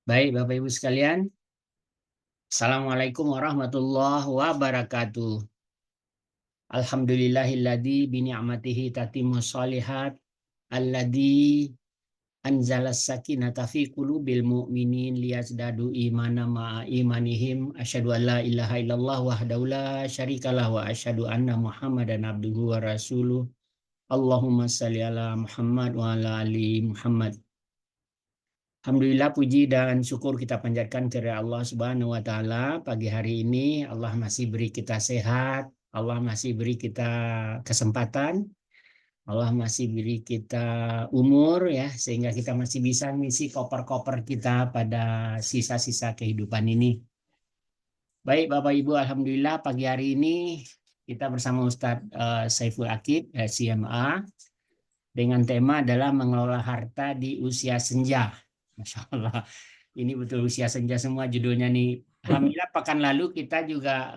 Baik, Bapak Ibu sekalian. Assalamualaikum warahmatullahi wabarakatuh. Alhamdulillahilladzi bini'matihi tatimmus shalihat. Alladzi anzalas sakinata fi qulubil mu'minin liyazdadu imana ma'a imanihim. Asyhadu an la ilaha illallah wahdahu la syarikalah wa asyhadu anna Muhammadan abduhu wa rasuluh. Allahumma shalli ala Muhammad wa ala ali Muhammad. Alhamdulillah puji dan syukur kita panjatkan kepada Allah Subhanahu wa taala. Pagi hari ini Allah masih beri kita sehat, Allah masih beri kita kesempatan, Allah masih beri kita umur ya sehingga kita masih bisa mengisi koper-koper kita pada sisa-sisa kehidupan ini. Baik Bapak Ibu, alhamdulillah pagi hari ini kita bersama Ustadz Saiful Akib, CMA, dengan tema adalah mengelola harta di usia senja. Masya Allah, ini betul usia senja semua judulnya nih. Alhamdulillah pekan lalu kita juga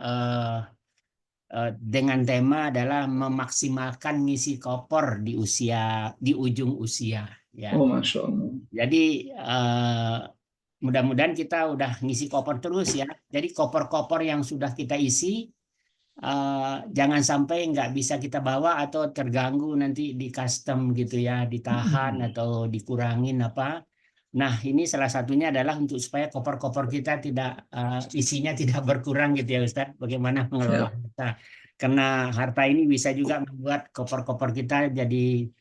dengan tema adalah memaksimalkan ngisi koper di ujung usia. Ya, Oh, Masya Allah. jadi mudah-mudahan kita udah ngisi koper terus ya. Jadi koper-koper yang sudah kita isi jangan sampai nggak bisa kita bawa atau terganggu nanti di custom gitu ya, ditahan atau dikurangin apa. Nah, ini salah satunya adalah untuk supaya koper-koper kita tidak isinya tidak berkurang gitu ya Ustadz. Bagaimana mengelola Ya. harta? Karena harta ini bisa juga membuat koper-koper kita jadi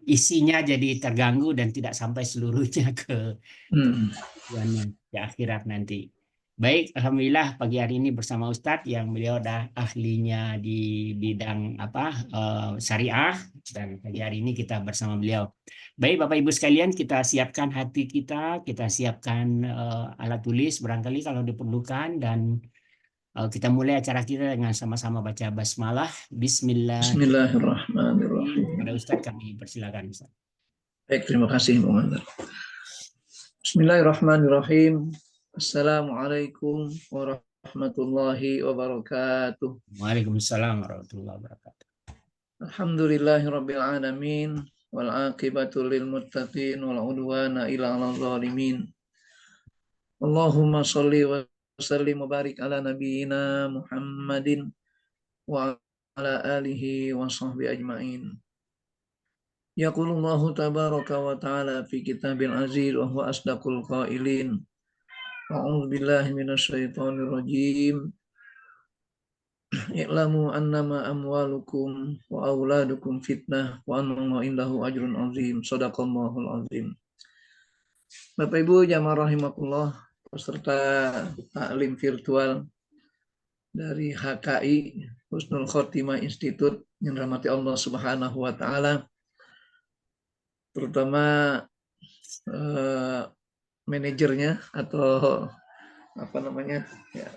isinya jadi terganggu dan tidak sampai seluruhnya ke Hmm. tujuannya di akhirat nanti. Baik, alhamdulillah pagi hari ini bersama Ustadz yang beliau dah ahlinya di bidang apa syariah dan pagi hari ini kita bersama beliau. Baik, Bapak Ibu sekalian, kita siapkan hati kita siapkan alat tulis barangkali kalau diperlukan dan kita mulai acara kita dengan sama-sama baca basmalah. Bismillahirrahmanirrahim. Kepada Bismillahirrahmanirrahim. Ustadz kami persilakan Ustadz. Baik, terima kasih, Bung Andar. Bismillahirrahmanirrahim. Assalamualaikum warahmatullahi wabarakatuh. Waalaikumsalam warahmatullahi wabarakatuh. Alhamdulillahirabbil alamin wal aqibatu lil muttaqin wal udwana ila 'alal zalimin. Allahumma shalli wa sallim wa barik ala nabiyyina Muhammadin wa ala alihi wa sahbihi ajmain. Yaqulullahu tabaraka wa ta'ala fi kitabil aziz wa huwa asdaqul qailin. A'udzu billahi minasyaitonir rajim. I'lamu annama amwalukum wa auladukum fitnah wa anna indahu ajrun azim. Shadaqallahul azim. Bapak Ibu jamaah rahimakumullah, peserta taklim virtual dari HKI Husnul Khotimah Institute yang dirahmati Allah Subhanahu wa taala, terutama manajernya atau apa namanya ya,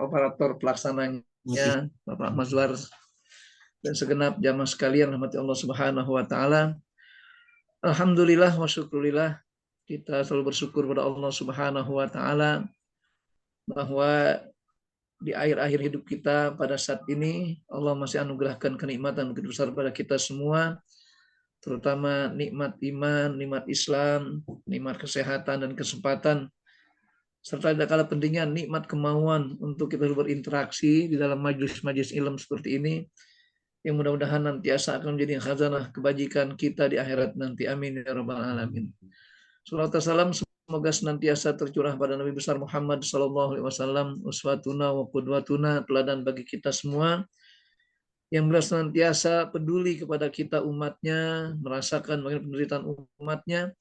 operator pelaksananya Bapak Mazwar dan segenap jamaah sekalian rahmati Allah Subhanahu wa taala. Alhamdulillah wa syukurillah, kita selalu bersyukur pada Allah Subhanahu wa taala bahwa di akhir-akhir hidup kita pada saat ini Allah masih anugerahkan kenikmatan begitu besar pada kita semua, terutama nikmat iman, nikmat Islam, nikmat kesehatan dan kesempatan, serta tidak kalah pentingnya nikmat kemauan untuk kita berinteraksi di dalam majelis-majelis ilmu seperti ini, yang mudah-mudahan nantiasa akan menjadi khazanah kebajikan kita di akhirat nanti. Amin ya rabbal alamin. Salawat salam semoga senantiasa tercurah pada Nabi besar Muhammad sallallahu alaihi wasallam, uswatuna wa qudwatuna, teladan bagi kita semua, yang beliau senantiasa peduli kepada kita umatnya, merasakan bagaimana penderitaan umatnya,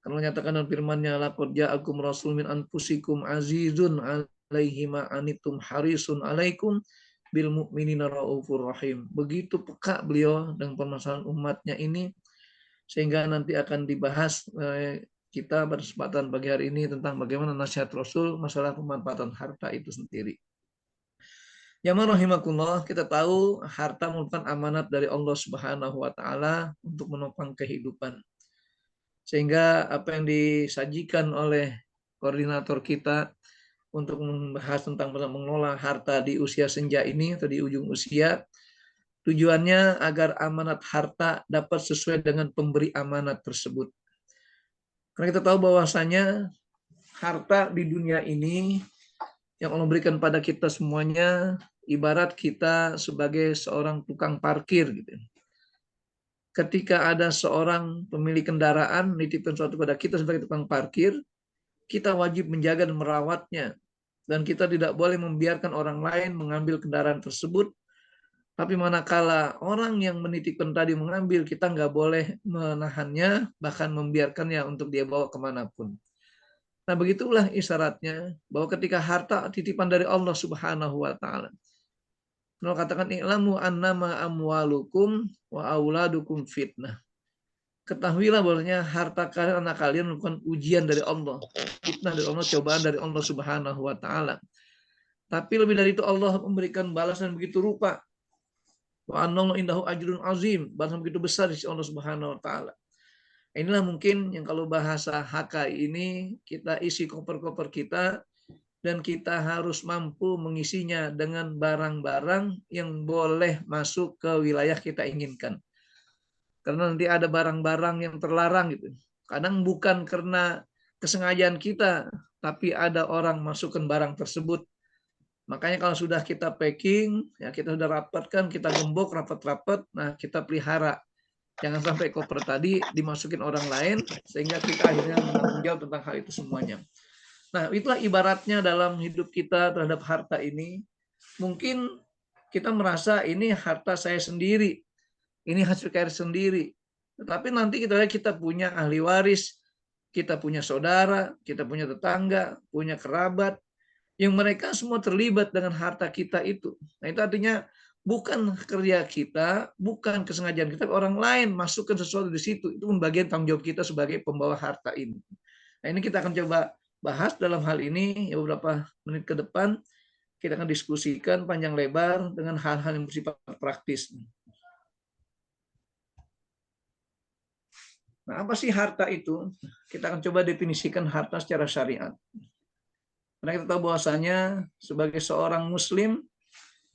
karena menyatakan dalam firman-Nya, laqad ja'akum rasulun min anfusikum azizun 'alaihi ma anittum harisun 'alaikum bil mu'minina raufur rahim. Begitu peka beliau dengan permasalahan umatnya ini, sehingga nanti akan dibahas kita pada kesempatan pagi hari ini tentang bagaimana nasihat Rasul masalah pemanfaatan harta itu sendiri. Ya rahimakumullah, kita tahu harta merupakan amanat dari Allah Subhanahu wa taala untuk menopang kehidupan. Sehingga apa yang disajikan oleh koordinator kita untuk membahas tentang mengelola harta di usia senja ini atau di ujung usia, tujuannya agar amanat harta dapat sesuai dengan pemberi amanat tersebut. Karena kita tahu bahwasanya harta di dunia ini yang Allah berikan pada kita semuanya ibarat kita sebagai seorang tukang parkir gitu. Ketika ada seorang pemilik kendaraan menitipkan sesuatu pada kita sebagai tukang parkir, kita wajib menjaga dan merawatnya. Dan kita tidak boleh membiarkan orang lain mengambil kendaraan tersebut. Tapi manakala orang yang menitipkan tadi mengambil, kita nggak boleh menahannya, bahkan membiarkannya untuk dia bawa kemanapun. Nah, begitulah isyaratnya bahwa ketika harta titipan dari Allah Subhanahu wa taala. Allah katakan i'lamu annama amwalukum wa auladukum fitnah. Ketahuilah bahwasanya harta kalian, anak kalian merupakan ujian dari Allah, fitnah dari Allah, cobaan dari Allah Subhanahu wa taala. Tapi lebih dari itu Allah memberikan balasan begitu rupa. Wa annallahu indahu ajrun azim, balasan begitu besar di sisi Allah Subhanahu wa taala. Inilah mungkin yang kalau bahasa HK ini kita isi koper-koper kita dan kita harus mampu mengisinya dengan barang-barang yang boleh masuk ke wilayah kita inginkan. Karena nanti ada barang-barang yang terlarang gitu. Kadang bukan karena kesengajaan kita, tapi ada orang masukkan barang tersebut. Makanya kalau sudah kita packing, ya kita sudah rapatkan, kita gembok rapat-rapat, nah kita pelihara. Jangan sampai koper tadi dimasukin orang lain, sehingga kita akhirnya menanggung jawab tentang hal itu semuanya. Nah, itulah ibaratnya dalam hidup kita terhadap harta ini. Mungkin kita merasa ini harta saya sendiri, ini hasil karya sendiri. Tetapi nanti kita punya ahli waris, kita punya saudara, kita punya tetangga, punya kerabat, yang mereka semua terlibat dengan harta kita itu. Nah, itu artinya bukan kerja kita, bukan kesengajaan kita, orang lain masukkan sesuatu di situ. Itu pun bagian tanggung jawab kita sebagai pembawa harta ini. Nah, ini kita akan coba bahas dalam hal ini ya beberapa menit ke depan. Kita akan diskusikan panjang lebar dengan hal-hal yang bersifat praktis. Nah, apa sih harta itu? Kita akan coba definisikan harta secara syariat. Karena kita tahu bahwasanya sebagai seorang muslim,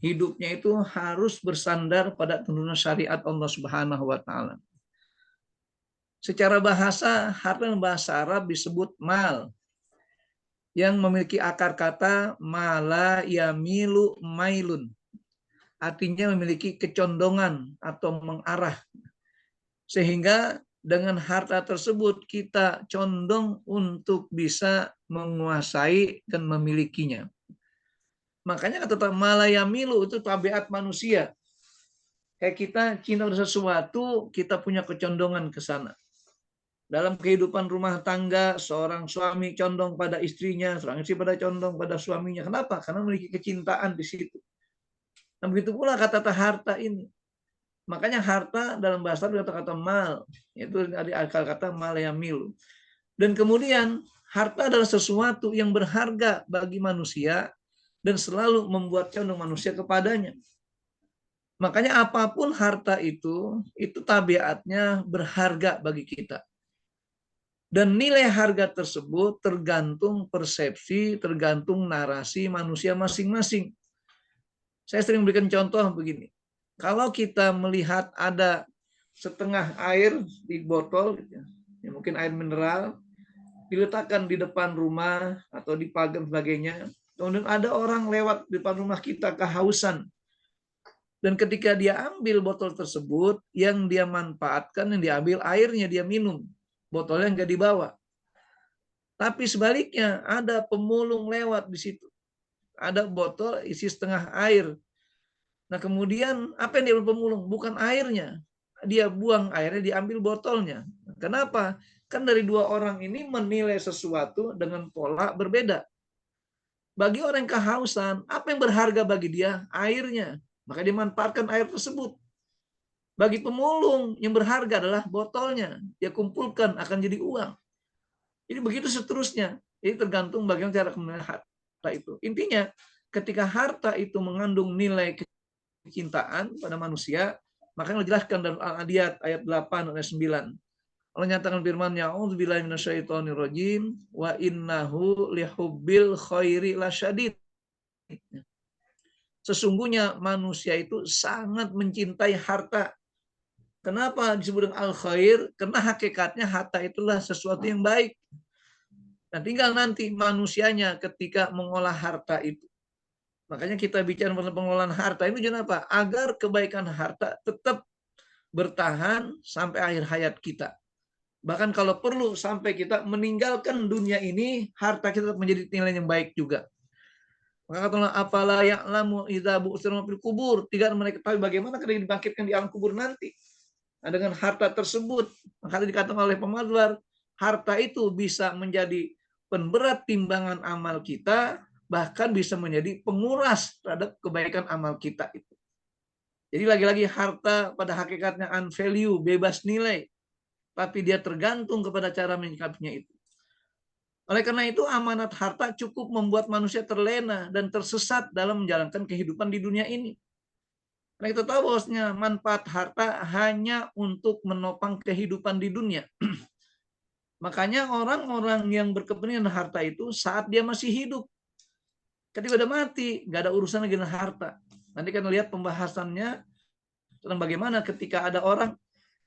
hidupnya itu harus bersandar pada tuntunan syariat Allah Subhanahu wa taala. Secara bahasa, harta dalam bahasa Arab disebut mal, yang memiliki akar kata mala yamilu mailun. Artinya memiliki kecondongan atau mengarah. Sehingga dengan harta tersebut kita condong untuk bisa menguasai dan memilikinya. Makanya kata malayamilu itu tabiat manusia. Kayak kita cinta pada sesuatu, kita punya kecondongan ke sana. Dalam kehidupan rumah tangga, seorang suami condong pada istrinya, seorang istri pada condong pada suaminya. Kenapa? Karena memiliki kecintaan di situ. Nah, begitu pula kata-kata harta ini. Makanya harta dalam bahasa Arab kata-kata mal, itu ada akal kata malayamilu. Dan kemudian harta adalah sesuatu yang berharga bagi manusia dan selalu membuat condong manusia kepadanya. Makanya apapun harta itu tabiatnya berharga bagi kita. Dan nilai harga tersebut tergantung persepsi, tergantung narasi manusia masing-masing. Saya sering berikan contoh begini. Kalau kita melihat ada setengah air di botol, ya mungkin air mineral, diletakkan di depan rumah atau di pagar sebagainya, kemudian ada orang lewat di depan rumah kita kehausan, dan ketika dia ambil botol tersebut, yang dia manfaatkan, yang diambil airnya dia minum, botolnya nggak dibawa. Tapi sebaliknya ada pemulung lewat di situ, ada botol isi setengah air. Nah, kemudian apa yang diambil pemulung? Bukan airnya. Dia buang airnya, diambil botolnya. Kenapa? Kan dari dua orang ini menilai sesuatu dengan pola berbeda. Bagi orang yang kehausan, apa yang berharga bagi dia? Airnya. Maka dimanfaatkan air tersebut. Bagi pemulung, yang berharga adalah botolnya. Dia kumpulkan, akan jadi uang. Jadi begitu seterusnya. Jadi tergantung bagaimana cara kemenangan harta itu. Intinya, ketika harta itu mengandung nilai kecintaan pada manusia, maka yang dijelaskan dalam Al-Adiyat ayat 8 ayat 9. Allah nyatakan firman-Nya, "A'udzubillahi minasyaitonirrajim wa innahu lihubbil khairi lasyadid." Sesungguhnya manusia itu sangat mencintai harta. Kenapa disebut dengan al-khair? Karena hakikatnya harta itulah sesuatu yang baik. Nah, tinggal nanti manusianya ketika mengolah harta itu. Makanya kita bicara tentang pengelolaan harta itu apa? Agar kebaikan harta tetap bertahan sampai akhir hayat kita. Bahkan kalau perlu sampai kita meninggalkan dunia ini, harta kita tetap menjadi nilai yang baik juga. Maka kata Allah, apalah ya'lamu idza bu'tsira fil kubur, tidak mereka tahu bagaimana ketika dibangkitkan di alam kubur nanti. Nah, dengan harta tersebut, maka dikatakan oleh pemazhar, harta itu bisa menjadi pemberat timbangan amal kita, bahkan bisa menjadi penguras terhadap kebaikan amal kita itu. Jadi lagi-lagi harta pada hakikatnya unvalue, bebas nilai, tapi dia tergantung kepada cara menyikapinya itu. Oleh karena itu amanat harta cukup membuat manusia terlena dan tersesat dalam menjalankan kehidupan di dunia ini. Karena kita tahu bahwasanya manfaat harta hanya untuk menopang kehidupan di dunia. Makanya orang-orang yang berkepentingan harta itu saat dia masih hidup. Ketika udah mati, nggak ada urusan lagi dengan harta. Nanti kan lihat pembahasannya tentang bagaimana ketika ada orang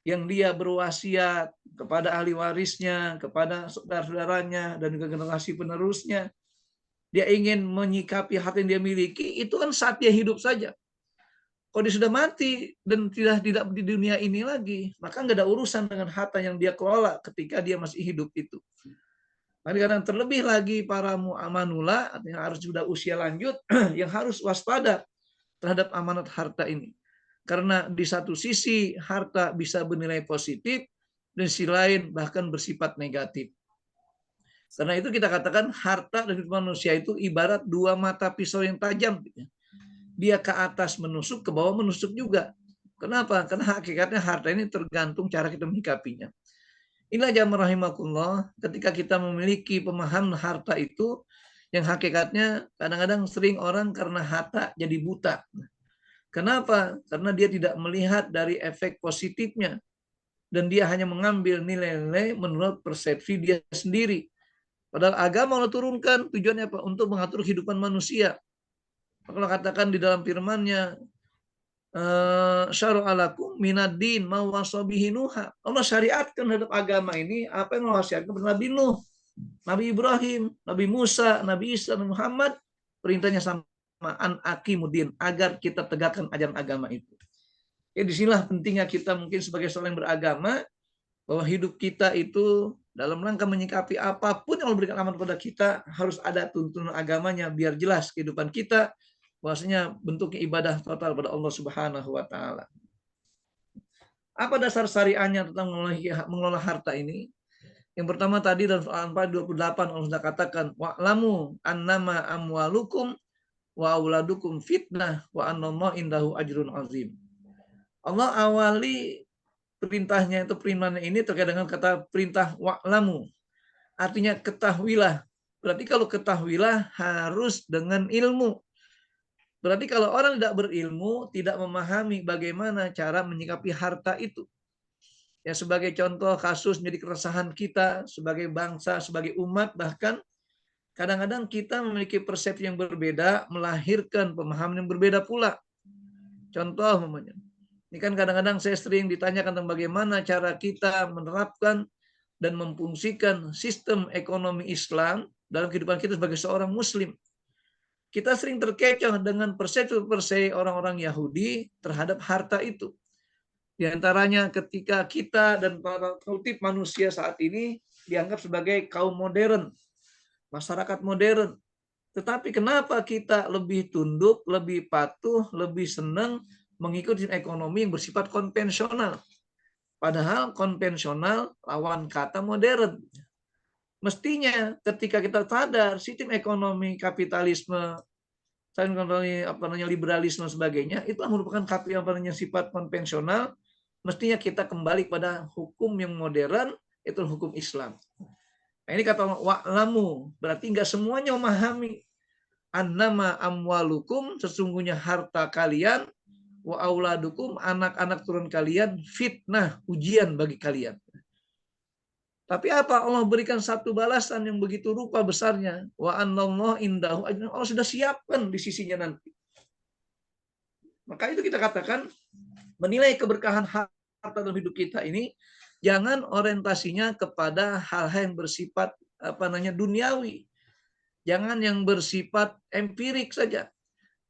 yang dia berwasiat kepada ahli warisnya, kepada saudara-saudaranya, dan juga generasi penerusnya. Dia ingin menyikapi harta yang dia miliki, itu kan saat dia hidup saja. Kalau dia sudah mati dan tidak di dunia ini lagi, maka nggak ada urusan dengan harta yang dia kelola ketika dia masih hidup itu. Kadang terlebih lagi para mu'amanula, yang harus sudah usia lanjut, yang harus waspada terhadap amanat harta ini. Karena di satu sisi harta bisa bernilai positif, dan sisi lain bahkan bersifat negatif. Karena itu kita katakan harta dari manusia itu ibarat dua mata pisau yang tajam. Dia ke atas menusuk, ke bawah menusuk juga. Kenapa? Karena hakikatnya harta ini tergantung cara kita menyikapinya. Inilah jamaah rahimakumullah, ketika kita memiliki pemahaman harta itu, yang hakikatnya kadang-kadang sering orang karena harta jadi buta. Kenapa? Karena dia tidak melihat dari efek positifnya. Dan dia hanya mengambil nilai-nilai menurut persepsi dia sendiri. Padahal agama Allah turunkan tujuannya apa? Untuk mengatur kehidupan manusia. Allah katakan di dalam firman-Nya, syara'alakum minad-din ma wasa bihi Nuha. Allah syariatkan terhadap agama ini apa yang Allah syariatkan kepada Nabi Nuh, Nabi Ibrahim, Nabi Musa, Nabi Isa, Nabi Muhammad. Perintahnya sama, an aqimuddin, agar kita tegakkan ajaran agama itu. Ya, disinilah pentingnya kita mungkin sebagai seorang yang beragama, bahwa hidup kita itu dalam rangka menyikapi apapun yang Allah berikan amanat kepada kita, harus ada tuntunan agamanya biar jelas kehidupan kita bahwasanya bentuknya ibadah total pada Allah Subhanahu wa taala. Apa dasar syariahnya tentang mengelola harta ini? Yang pertama tadi dalam surah Al-Anfal 28 Allah sudah katakan, wa'lamu annama amwalukum wa auladukum fitnah wa annallaha indahu ajrun azim. Allah awali perintahnya itu firman ini terkait dengan kata perintah wa'lamu. Artinya ketahuilah. Berarti kalau ketahuilah harus dengan ilmu. Berarti kalau orang tidak berilmu, tidak memahami bagaimana cara menyikapi harta itu. Ya, sebagai contoh kasus menjadi keresahan kita sebagai bangsa, sebagai umat, bahkan kadang-kadang kita memiliki persepsi yang berbeda, melahirkan pemahaman yang berbeda pula. Contoh namanya. Ini kan kadang-kadang saya sering ditanyakan tentang bagaimana cara kita menerapkan dan memfungsikan sistem ekonomi Islam dalam kehidupan kita sebagai seorang Muslim. Kita sering terkecoh dengan persepsi orang-orang Yahudi terhadap harta itu. Di antaranya ketika kita dan para kolektif manusia saat ini dianggap sebagai kaum modern, masyarakat modern. Tetapi kenapa kita lebih tunduk, lebih patuh, lebih senang mengikuti ekonomi yang bersifat konvensional? Padahal konvensional lawan kata modern. Mestinya ketika kita sadar sistem ekonomi kapitalisme, liberalisme sebagainya, itu merupakan sifat konvensional, mestinya kita kembali pada hukum yang modern, itu hukum Islam. Nah, ini kata wa'lamu, berarti nggak semuanya memahami. Annama amwalukum, sesungguhnya harta kalian, wa auladukum, anak-anak turun kalian, fitnah, ujian bagi kalian. Tapi apa? Allah berikan satu balasan yang begitu rupa besarnya. Wa anallahu indahu ajrun. Allah sudah siapkan di sisinya nanti. Maka itu kita katakan menilai keberkahan harta dalam hidup kita ini jangan orientasinya kepada hal-hal yang bersifat duniawi. Jangan yang bersifat empirik saja.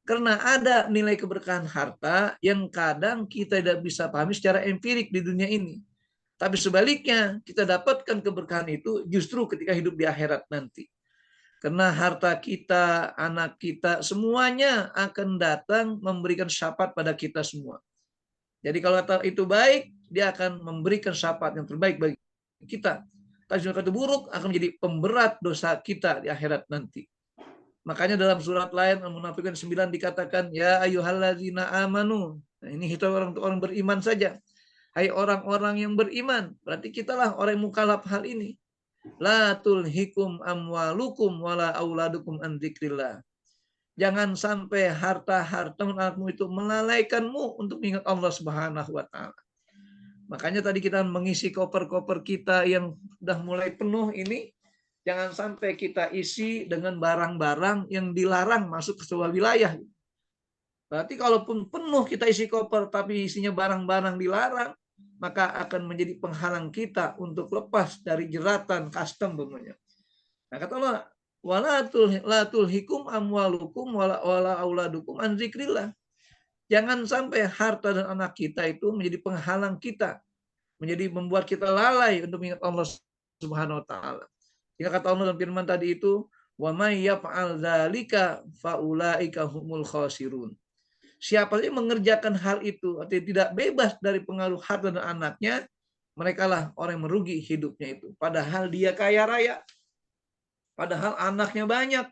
Karena ada nilai keberkahan harta yang kadang kita tidak bisa pahami secara empirik di dunia ini. Tapi sebaliknya, kita dapatkan keberkahan itu justru ketika hidup di akhirat nanti. Karena harta kita, anak kita, semuanya akan datang memberikan syafaat pada kita semua. Jadi kalau itu baik, dia akan memberikan syafaat yang terbaik bagi kita. Tapi kalau itu buruk, akan menjadi pemberat dosa kita di akhirat nanti. Makanya dalam surat lain Al-Munafiqun 9 dikatakan, ya ayyuhallazina amanu. Nah, ini itu orang beriman saja. Hai orang-orang yang beriman. Berarti kitalah orang yang mukallaf hal ini. La tulhikum amwalukum wala auladukum an dzikrillah. Jangan sampai harta-harta anakmu itu melalaikanmu untuk mengingat Allah Subhanahu wa taala. Makanya tadi kita mengisi koper-koper kita yang sudah mulai penuh ini, jangan sampai kita isi dengan barang-barang yang dilarang masuk ke sebuah wilayah. Berarti kalaupun penuh kita isi koper tapi isinya barang-barang dilarang, maka akan menjadi penghalang kita untuk lepas dari jeratan custom namanya. Nah, kata Allah, la tulhikum amwalukum wala auladukum an dzikrillah. Jangan sampai harta dan anak kita itu menjadi penghalang kita, menjadi membuat kita lalai untuk mengingat Allah Subhanahu wa taala. Jika kata Allah dalam firman tadi itu, wa may yaf'al dzalika faulaika humul khasirun. Siapa yang mengerjakan hal itu atau tidak bebas dari pengaruh harta dan anaknya, merekalah orang yang merugi hidupnya itu. Padahal dia kaya raya. Padahal anaknya banyak,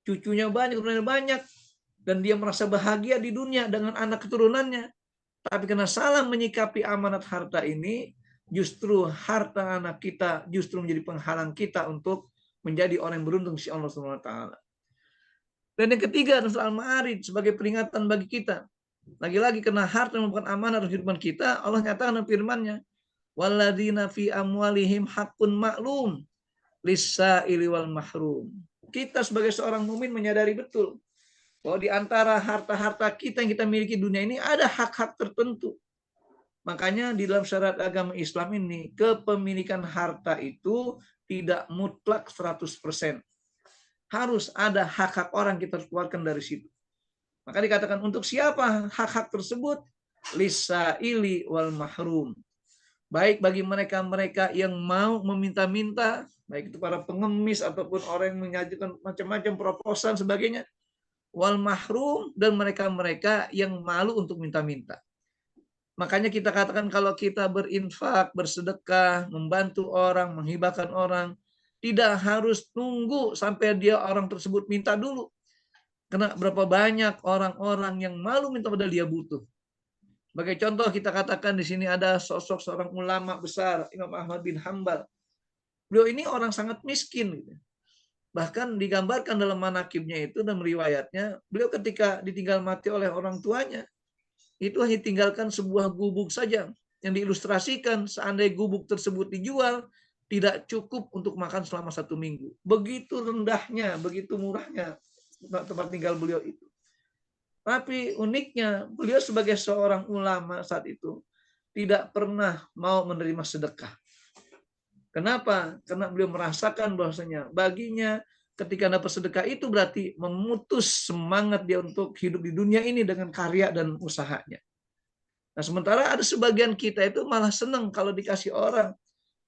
cucunya banyak, keturunannya banyak, dan dia merasa bahagia di dunia dengan anak keturunannya. Tapi karena salah menyikapi amanat harta ini, justru harta anak kita justru menjadi penghalang kita untuk menjadi orang yang beruntung si Allah Subhanahu wa taala. Dan yang ketiga, Surah Al-Ma'arij sebagai peringatan bagi kita. Lagi-lagi karena harta merupakan amanah dalam kehidupan kita, Allah nyatakan dalam firman-Nya, walladzina fi amwalihim haqqun ma'lum lis-sa'ili wal mahrum. Kita sebagai seorang mukmin menyadari betul bahwa di antara harta-harta kita yang kita miliki di dunia ini ada hak-hak tertentu. Makanya di dalam syariat agama Islam ini, kepemilikan harta itu tidak mutlak 100%. Harus ada hak-hak orang kita harus keluarkan dari situ. Maka dikatakan untuk siapa hak-hak tersebut? Lis-sa'ili wal mahrum. Baik bagi mereka-mereka yang mau meminta-minta, baik itu para pengemis ataupun orang yang menyajikan macam-macam proposal sebagainya, wal mahrum, dan mereka-mereka yang malu untuk minta-minta. Makanya kita katakan kalau kita berinfak, bersedekah, membantu orang, menghibahkan orang, tidak harus tunggu sampai orang tersebut minta dulu. Karena berapa banyak orang-orang yang malu minta padahal dia butuh. Sebagai contoh kita katakan di sini ada sosok seorang ulama besar, Imam Ahmad bin Hanbal. Beliau ini orang sangat miskin. Bahkan digambarkan dalam manakibnya itu dan riwayatnya, beliau ketika ditinggal mati oleh orang tuanya, itu hanya tinggalkan sebuah gubuk saja yang diilustrasikan seandainya gubuk tersebut dijual, tidak cukup untuk makan selama 1 minggu. Begitu rendahnya, begitu murahnya tempat tinggal beliau itu. Tapi uniknya, beliau sebagai seorang ulama saat itu tidak pernah mau menerima sedekah. Kenapa? Karena beliau merasakan bahwasanya baginya ketika dapat sedekah itu berarti memutus semangat dia untuk hidup di dunia ini dengan karya dan usahanya. Nah, sementara ada sebagian kita itu malah senang kalau dikasih orang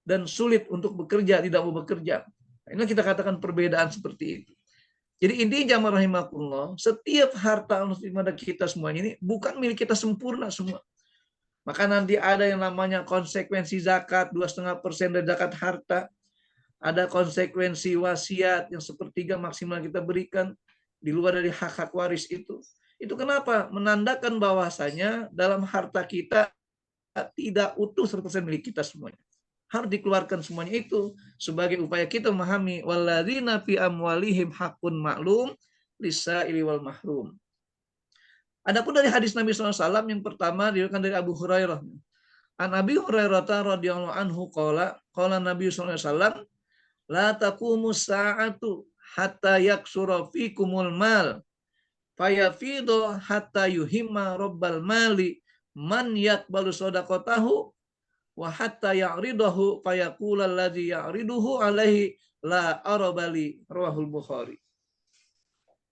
dan sulit untuk bekerja, tidak mau bekerja. Nah, ini kita katakan perbedaan seperti itu. Jadi intinya jamaah rahimakumullah, setiap harta yang kita semuanya ini bukan milik kita sempurna semua. Maka nanti ada yang namanya konsekuensi zakat, 2,5% dari zakat harta. Ada konsekuensi wasiat yang 1/3 maksimal kita berikan di luar dari hak-hak waris itu. Itu kenapa? Menandakan bahwasanya dalam harta kita tidak utuh 100% milik kita semuanya. Harus dikeluarkan semuanya itu sebagai upaya kita memahami walladzina fi amwalihim haqqun ma'lum lis-sa'ili wal mahrum. Adapun dari hadis Nabi SAW yang pertama diriwayatkan dari Abu Hurairah. An Abi Hurairah radhiyallahu anhu qala Nabi SAW, la taqumu sa'atu hatta yaksura fikumul mal fayafidu hatta yuhimma rabbal mali man yaqbalu shadaqatahu wa hatta ya'ridahu fayaqula alladhi ya'riduhu alaihi la arabali, rawahul Bukhari.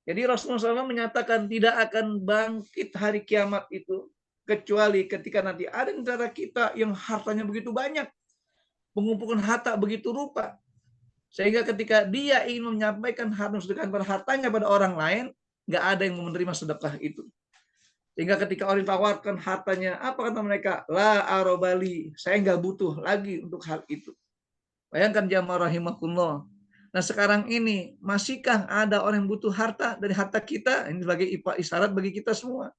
Jadi Rasulullah SAW menyatakan tidak akan bangkit hari kiamat itu kecuali ketika nanti ada antara kita yang hartanya begitu banyak, mengumpulkan harta begitu rupa, sehingga ketika dia ingin menyampaikan harta sedekah pada hartanya pada orang lain, nggak ada yang menerima sedekah itu. Sehingga ketika orang tawarkan hartanya, apa kata mereka? La arobali, saya nggak butuh lagi untuk hal itu. Bayangkan jamaah rahimakumullah. Nah sekarang ini, masihkah ada orang yang butuh harta dari harta kita? Ini sebagai isyarat bagi kita semua.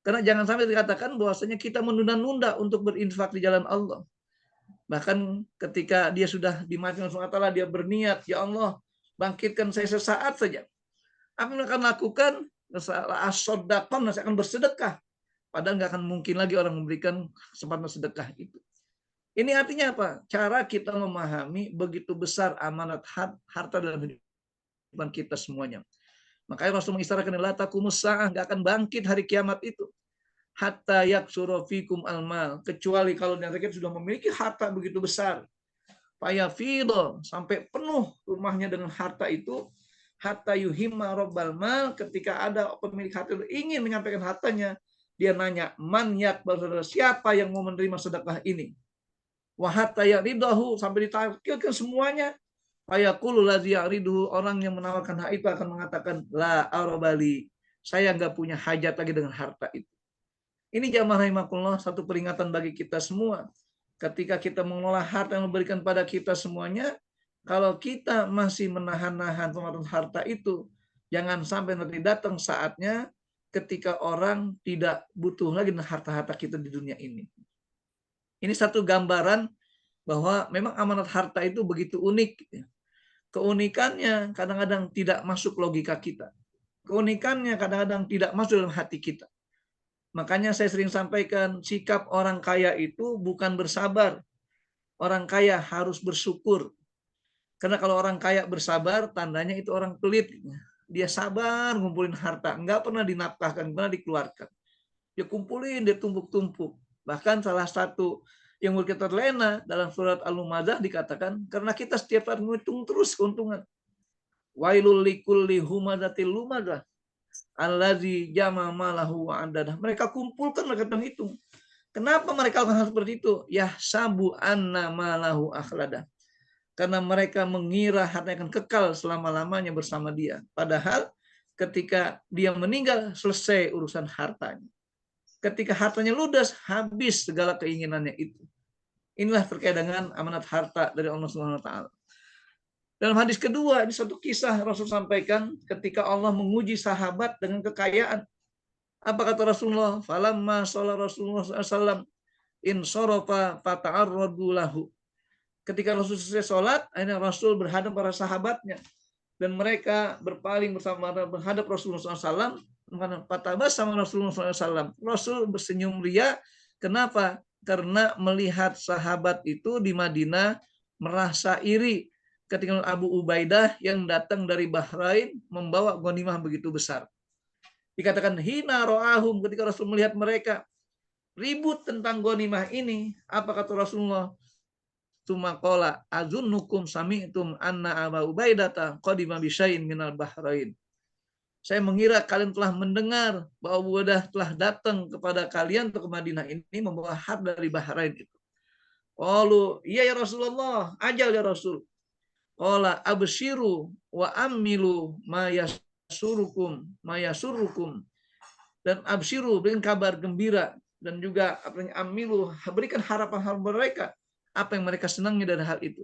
Karena jangan sampai dikatakan bahwasanya kita menunda-nunda untuk berinfak di jalan Allah. Bahkan ketika dia sudah dimatikan Allah SWT, dia berniat, ya Allah, bangkitkan saya sesaat saja. Apa yang akan lakukan? As-sodaqah, saya akan bersedekah. Padahal nggak akan mungkin lagi orang memberikan kesempatan sedekah itu. Ini artinya apa? Cara kita memahami begitu besar amanat harta dalam kehidupan kita semuanya. Makanya Rasul mengisyaratkan la taqumus saah, nggak akan bangkit hari kiamat itu. Hatta yaksura fikum almal, kecuali kalau mereka sudah memiliki harta begitu besar. Fayafidho, sampai penuh rumahnya dengan harta itu. Hatta yuhimma robbal mal, ketika ada pemilik harta ingin menyampaikan hartanya, dia nanya, man yakbal, siapa yang mau menerima sedekah ini? Wa hatta yaridahu, sampai ditampilkan semuanya. Fayaqulu ladzi yariduhu, orang yang menawarkan hak itu akan mengatakan, la arabali, saya nggak punya hajat lagi dengan harta itu. Ini jamaah rahimakumullah, satu peringatan bagi kita semua. Ketika kita mengelola harta yang memberikan pada kita semuanya, kalau kita masih menahan-nahan pengeluaran harta itu, jangan sampai nanti datang saatnya ketika orang tidak butuh lagi harta-harta kita di dunia ini. Ini satu gambaran bahwa memang amanat harta itu begitu unik. Keunikannya kadang-kadang tidak masuk logika kita. Keunikannya kadang-kadang tidak masuk dalam hati kita. Makanya saya sering sampaikan, sikap orang kaya itu bukan bersabar. Orang kaya harus bersyukur. Karena kalau orang kaya bersabar, tandanya itu orang pelit. Dia sabar ngumpulin harta, nggak pernah dinafkahkan, nggak pernah dikeluarkan. Dia kumpulin, dia tumpuk-tumpuk. Bahkan salah satu yang kita terlena dalam surat Al-Lumadah dikatakan, karena kita setiap hari menghitung terus keuntungan. Wailul likulli humazatil lumadah, allazi jama malahu wa adadah. Mereka kumpulkan, mereka hitung. Kenapa mereka lakukan hal seperti itu? Yahsabu anna malahu akhladah. Karena mereka mengira hartanya akan kekal selama-lamanya bersama dia. Padahal ketika dia meninggal, selesai urusan hartanya. Ketika hartanya ludas, habis segala keinginannya itu. Inilah terkait dengan amanat harta dari Allah Subhanahu wa taala. Dalam hadis kedua, ini satu kisah Rasul sampaikan ketika Allah menguji sahabat dengan kekayaan. Apa kata Rasulullah? Falamma shalla Rasulullah SAW insarafa fata'arradu lahu. Ketika Rasul selesai sholat, akhirnya Rasul berhadap para sahabatnya. Dan mereka berpaling bersama menghadap Rasulullah SAW. Patabas sama Rasulullah SAW. Rasul bersenyum ria. Kenapa? Karena melihat sahabat itu di Madinah merasa iri ketika Abu Ubaidah yang datang dari Bahrain membawa ghanimah begitu besar. Dikatakan hina ro'ahum, ketika Rasul melihat mereka ribut tentang ghanimah ini, apa kata Rasulullah? Tumaqala azunnukum sami'tum anna Abu Ubaidah qadima bi syai'in minal Bahrain. Saya mengira kalian telah mendengar bahwa Abu Ubaidah telah datang kepada kalian ke Madinah ini membawa harta dari Bahrain itu. Qalu, iya ya Rasulullah, ajal ya Rasul. Qala abshiru wa amilu ma yasurukum dan abshiru, berikan kabar gembira, dan juga amilu, berikan harapan mereka apa yang mereka senangi dari hal itu.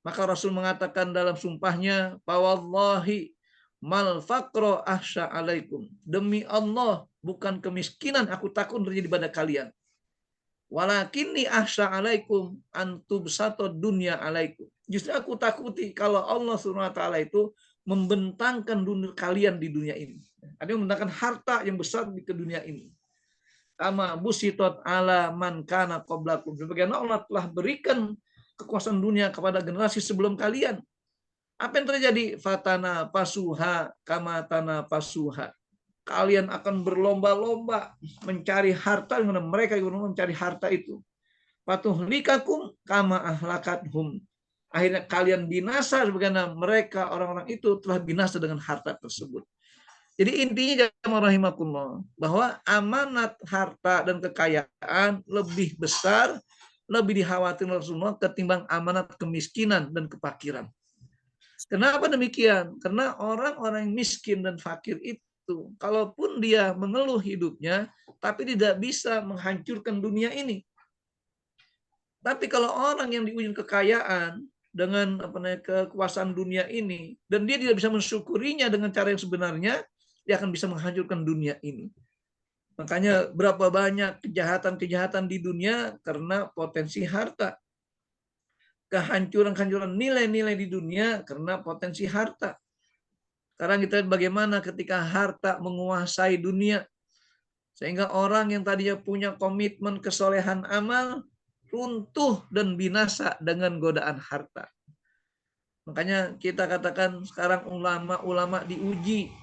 Maka Rasul mengatakan dalam sumpahnya, wallahi mal faqra ahsya alaikum, demi Allah bukan kemiskinan aku takut terjadi pada kalian, walakinni ahsya alaikum antubsatod dunya alaikum, justru aku takuti kalau Allah Subhanahu wa taala itu membentangkan dunia kalian di dunia ini. Ada yang membentangkan harta yang besar di dunia ini. Kama busitot ala man kana qablakum. Sebagaimana Allah telah berikan kekuasaan dunia kepada generasi sebelum kalian. Apa yang terjadi? Fatana pasuha kama tana pasuha. kalian akan berlomba-lomba mencari harta, dengan mereka yang mencari harta itu. Fatuhlikakum kama ahlakathum. Akhirnya kalian binasa sebagaimana mereka orang-orang itu telah binasa dengan harta tersebut. Jadi intinya jamaah rahimakumullah, bahwa amanat harta dan kekayaan lebih besar, lebih dikhawatirkan Rasulullah ketimbang amanat kemiskinan dan kefakiran. Kenapa demikian? Karena orang-orang yang miskin dan fakir itu, kalaupun dia mengeluh hidupnya, tapi tidak bisa menghancurkan dunia ini. Tapi kalau orang yang diuji kekayaan dengan kekuasaan dunia ini, dan dia tidak bisa mensyukurinya dengan cara yang sebenarnya, dia akan bisa menghancurkan dunia ini. Makanya berapa banyak kejahatan-kejahatan di dunia karena potensi harta. Kehancuran-kehancuran nilai-nilai di dunia karena potensi harta. Sekarang kita lihat bagaimana ketika harta menguasai dunia, sehingga orang yang tadinya punya komitmen kesolehan amal runtuh dan binasa dengan godaan harta. Makanya kita katakan sekarang ulama-ulama diuji,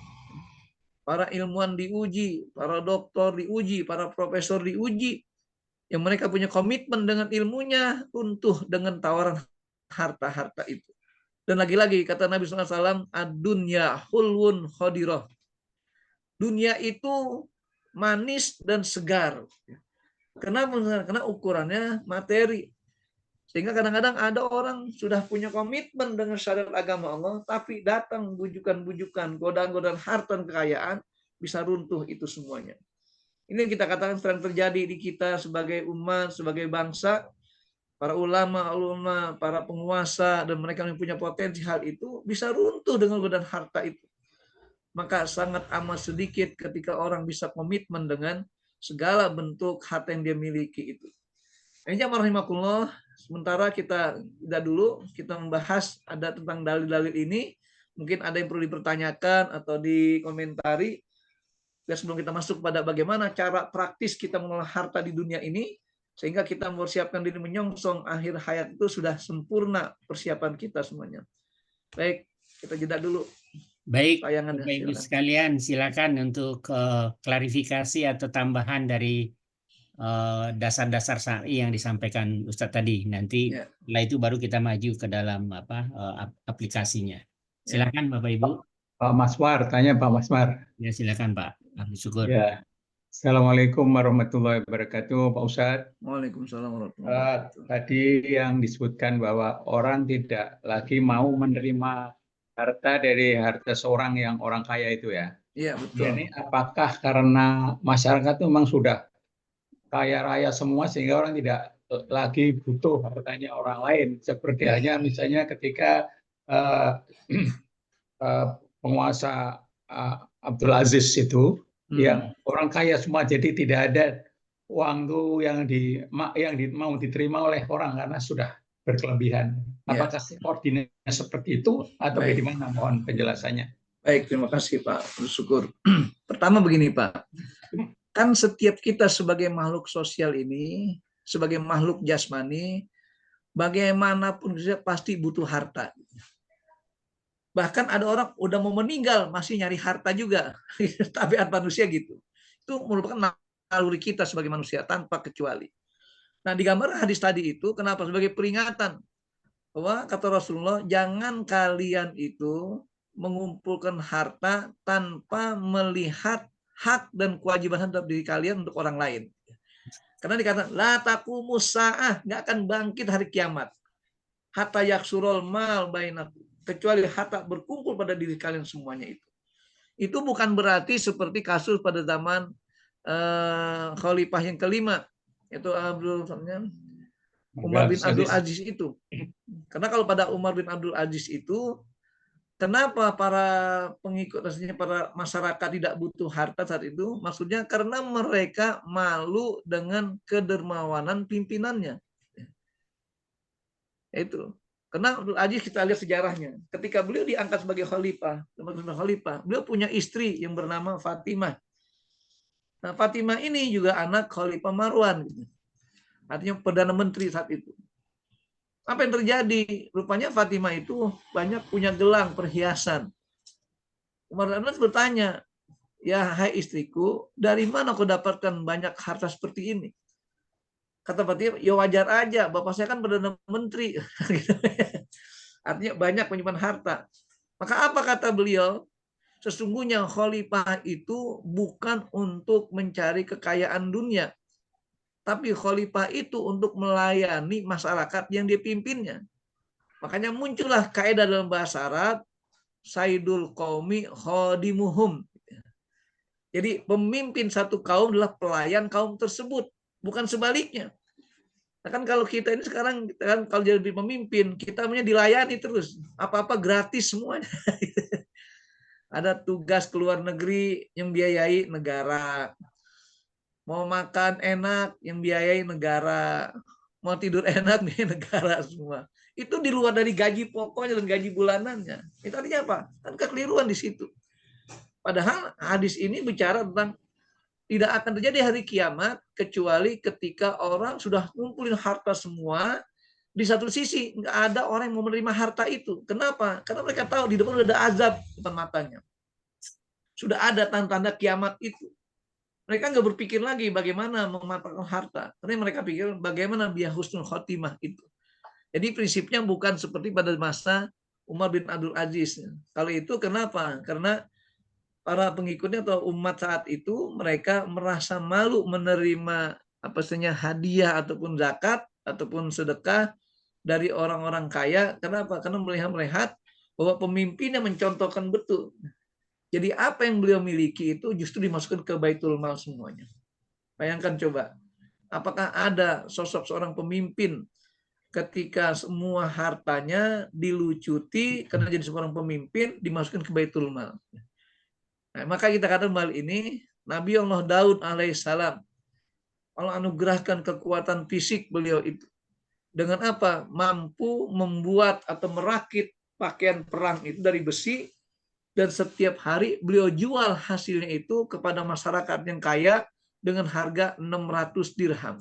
para ilmuwan diuji, para doktor diuji, para profesor diuji, yang mereka punya komitmen dengan ilmunya runtuh dengan tawaran harta-harta itu. Dan lagi-lagi kata Nabi SAW, ad-dunya hulwun khodirah. Dunia itu manis dan segar. Kenapa? Karena ukurannya materi. Sehingga kadang-kadang ada orang sudah punya komitmen dengan syariat agama Allah, tapi datang bujukan-bujukan, godaan-godaan harta dan kekayaan, bisa runtuh itu semuanya. Ini yang kita katakan sering terjadi di kita sebagai umat, sebagai bangsa, para ulama, para penguasa, dan mereka yang punya potensi hal itu, bisa runtuh dengan godaan harta itu. Maka sangat amat sedikit ketika orang bisa komitmen dengan segala bentuk harta yang dia miliki itu. Ini jamaah rahimakumullah, sementara kita tidak dulu, kita membahas ada tentang dalil-dalil ini, mungkin ada yang perlu dipertanyakan atau dikomentari. Dan sebelum kita masuk pada bagaimana cara praktis kita mengelola harta di dunia ini, sehingga kita mempersiapkan diri menyongsong akhir hayat itu sudah sempurna persiapan kita semuanya. Baik, kita jeda dulu. Baik, Bapak Ibu sekalian, silakan untuk klarifikasi atau tambahan dari dasar-dasar syar'i yang disampaikan Ustadz tadi. Nanti setelah itu baru kita maju ke dalam aplikasinya. Silakan Bapak Ibu. Pak Maswar, tanya Pak Maswar. Ya silakan Pak. Syukur. Ya. Assalamualaikum warahmatullahi wabarakatuh, Pak Ustadz. Waalaikumsalam warahmatullahi wabarakatuh. Tadi yang disebutkan bahwa orang tidak lagi mau menerima harta dari harta seorang yang orang kaya itu ya. Iya betul. Ini apakah karena masyarakat itu memang sudah kaya raya semua sehingga orang tidak lagi butuh hartanya orang lain? Seperti halnya misalnya ketika penguasa Abdul Aziz itu yang orang kaya semua, jadi tidak ada uang tuh yang mau diterima oleh orang karena sudah berkelebihan. Apakah koordinasinya seperti itu atau bagaimana? Mohon penjelasannya. Baik, terima kasih Pak. Bersyukur. Pertama begini Pak, kan setiap kita sebagai makhluk sosial ini, sebagai makhluk jasmani, bagaimanapun pasti butuh harta. Bahkan ada orang udah mau meninggal masih nyari harta juga. Tabiat manusia gitu. Itu merupakan naluri kita sebagai manusia tanpa kecuali. Nah, di gambar hadis tadi itu kenapa? Sebagai peringatan bahwa kata Rasulullah, jangan kalian itu mengumpulkan harta tanpa melihat hak dan kewajiban terhadap diri kalian untuk orang lain. Karena dikatakan la taqumus saah, nggak akan bangkit hari kiamat. Hatta yaksurul mal bainakum, kecuali harta berkumpul pada diri kalian semuanya itu. Itu bukan berarti seperti kasus pada zaman Khalifah yang kelima, yaitu Umar bin Abdul Aziz itu. Karena kalau pada Umar bin Abdul Aziz itu, kenapa para pengikut, rasanya para masyarakat tidak butuh harta saat itu? Maksudnya karena mereka malu dengan kedermawanan pimpinannya. Itu. Karena Abdul Aziz kita lihat sejarahnya. Ketika beliau diangkat sebagai khalifah, beliau punya istri yang bernama Fatimah. Nah, Fatimah ini juga anak Khalifah Marwan. Artinya Perdana Menteri saat itu. Apa yang terjadi? Rupanya Fatimah itu banyak punya gelang perhiasan. Umar bin Abdul bertanya, ya hai istriku, dari mana kau dapatkan banyak harta seperti ini? Kata Fatimah, ya wajar aja, bapak saya kan Perdana Menteri. Artinya banyak menyimpan harta. Maka apa kata beliau? Sesungguhnya khalifah itu bukan untuk mencari kekayaan dunia, tapi khalifah itu untuk melayani masyarakat yang dia pimpinnya. Makanya muncullah kaidah dalam bahasa Arab, Sayyidul Qaumi khadimuhum. Jadi pemimpin satu kaum adalah pelayan kaum tersebut, bukan sebaliknya. Nah, kan kalau kita ini sekarang kan kalau jadi pemimpin, kita punya dilayani terus, apa-apa gratis semuanya. Ada tugas ke luar negeri yang biayai negara. Mau makan enak yang biayai negara. Mau tidur enak biayai negara semua. Itu di luar dari gaji pokoknya dan gaji bulanannya. Itu artinya apa? Kan kekeliruan di situ. Padahal hadis ini bicara tentang tidak akan terjadi hari kiamat kecuali ketika orang sudah ngumpulin harta semua. Di satu sisi nggak ada orang yang mau menerima harta itu. Kenapa? Karena mereka tahu di depan sudah ada azab di depan matanya. Sudah ada tanda-tanda kiamat itu. Mereka nggak berpikir lagi bagaimana memanfaatkan harta. Karena mereka pikir bagaimana biar husnul khotimah itu. Jadi prinsipnya bukan seperti pada masa Umar bin Abdul Aziz. Kalau itu kenapa? Karena para pengikutnya atau umat saat itu mereka merasa malu menerima apa saja hadiah ataupun zakat ataupun sedekah dari orang-orang kaya. Kenapa? Karena melihat bahwa pemimpinnya mencontohkan betul. Jadi apa yang beliau miliki itu justru dimasukkan ke Baitul Mal semuanya. Bayangkan coba, apakah ada sosok seorang pemimpin ketika semua hartanya dilucuti karena jadi seorang pemimpin dimasukkan ke Baitul Mal. Nah, maka kita katakan hal ini, Nabi Allah Daud alaihissalam, Allah anugerahkan kekuatan fisik beliau itu. Dengan apa? Mampu membuat atau merakit pakaian perang itu dari besi, dan setiap hari beliau jual hasilnya itu kepada masyarakat yang kaya dengan harga 600 dirham.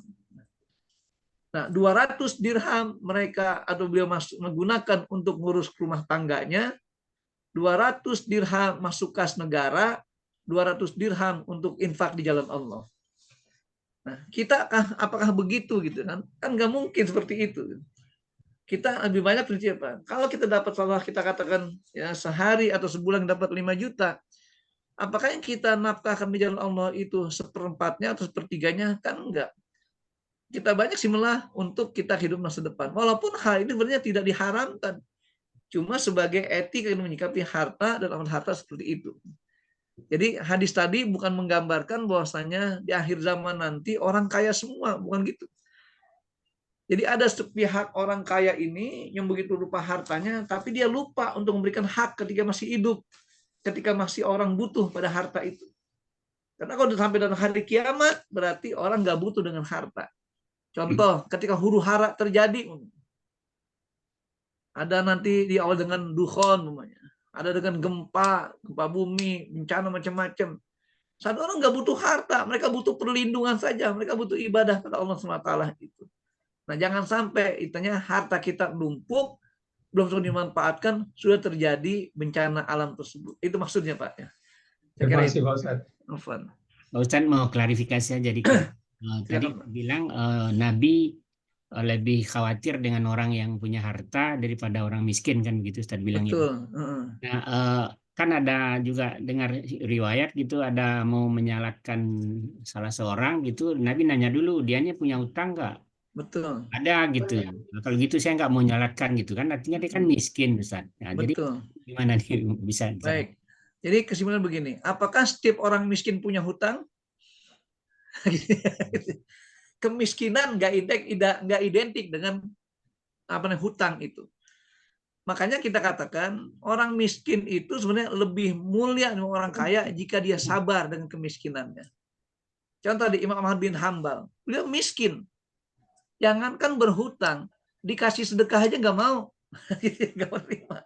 Nah, 200 dirham mereka atau beliau menggunakan untuk ngurus rumah tangganya, 200 dirham masuk kas negara, 200 dirham untuk infak di jalan Allah. Nah, kita apakah begitu gitu kan? Kan nggak mungkin seperti itu. Kita lebih banyak prinsip apa? Kalau kita dapat salah kita katakan ya sehari atau sebulan dapat 5 juta, apakah yang kita nafkahkan di jalan Allah itu seperempatnya atau sepertiganya? Kan enggak. Kita banyak sih malah untuk kita hidup masa depan. Walaupun hal ini sebenarnya tidak diharamkan. Cuma sebagai etika yang menyikapi harta dan amal harta seperti itu. Jadi hadis tadi bukan menggambarkan bahwasanya di akhir zaman nanti orang kaya semua, bukan gitu. Jadi ada sepihak orang kaya ini yang begitu lupa hartanya, tapi dia lupa untuk memberikan hak ketika masih hidup, ketika masih orang butuh pada harta itu. Karena kalau sampai dalam hari kiamat, berarti orang nggak butuh dengan harta. Contoh, ketika huru hara terjadi, ada nanti di awal dengan dukhon, ada dengan gempa bumi, bencana macam-macam. Saat orang nggak butuh harta, mereka butuh perlindungan saja, mereka butuh ibadah kepada Allah SWT itu. Nah, jangan sampai itanya harta kita numpuk, belum sempat dimanfaatkan, sudah terjadi bencana alam tersebut. Itu maksudnya, Pak. Ya. Terima kasih, Pak Ustadz. Pak Ustadz mau klarifikasi aja dikit. Tadi bilang Nabi lebih khawatir dengan orang yang punya harta daripada orang miskin kan gitu Ustadz bilang. Betul. Nah, kan ada juga dengar riwayat gitu ada mau menyalahkan salah seorang gitu, Nabi nanya dulu dianya punya utang nggak? Betul. Ada gitu. Nah, kalau gitu saya nggak mau nyalakan gitu kan, artinya dia kan miskin Ustaz. Nah, betul. Jadi gimana nih bisa? Baik. Jadi kesimpulan begini, apakah setiap orang miskin punya hutang? Kemiskinan nggak identik dengan hutang itu. Makanya kita katakan orang miskin itu sebenarnya lebih mulia dari orang kaya jika dia sabar dengan kemiskinannya. Contoh di Imam Ahmad bin Hambal, beliau miskin, jangankan berhutang, dikasih sedekah aja nggak mau, nggak menerima.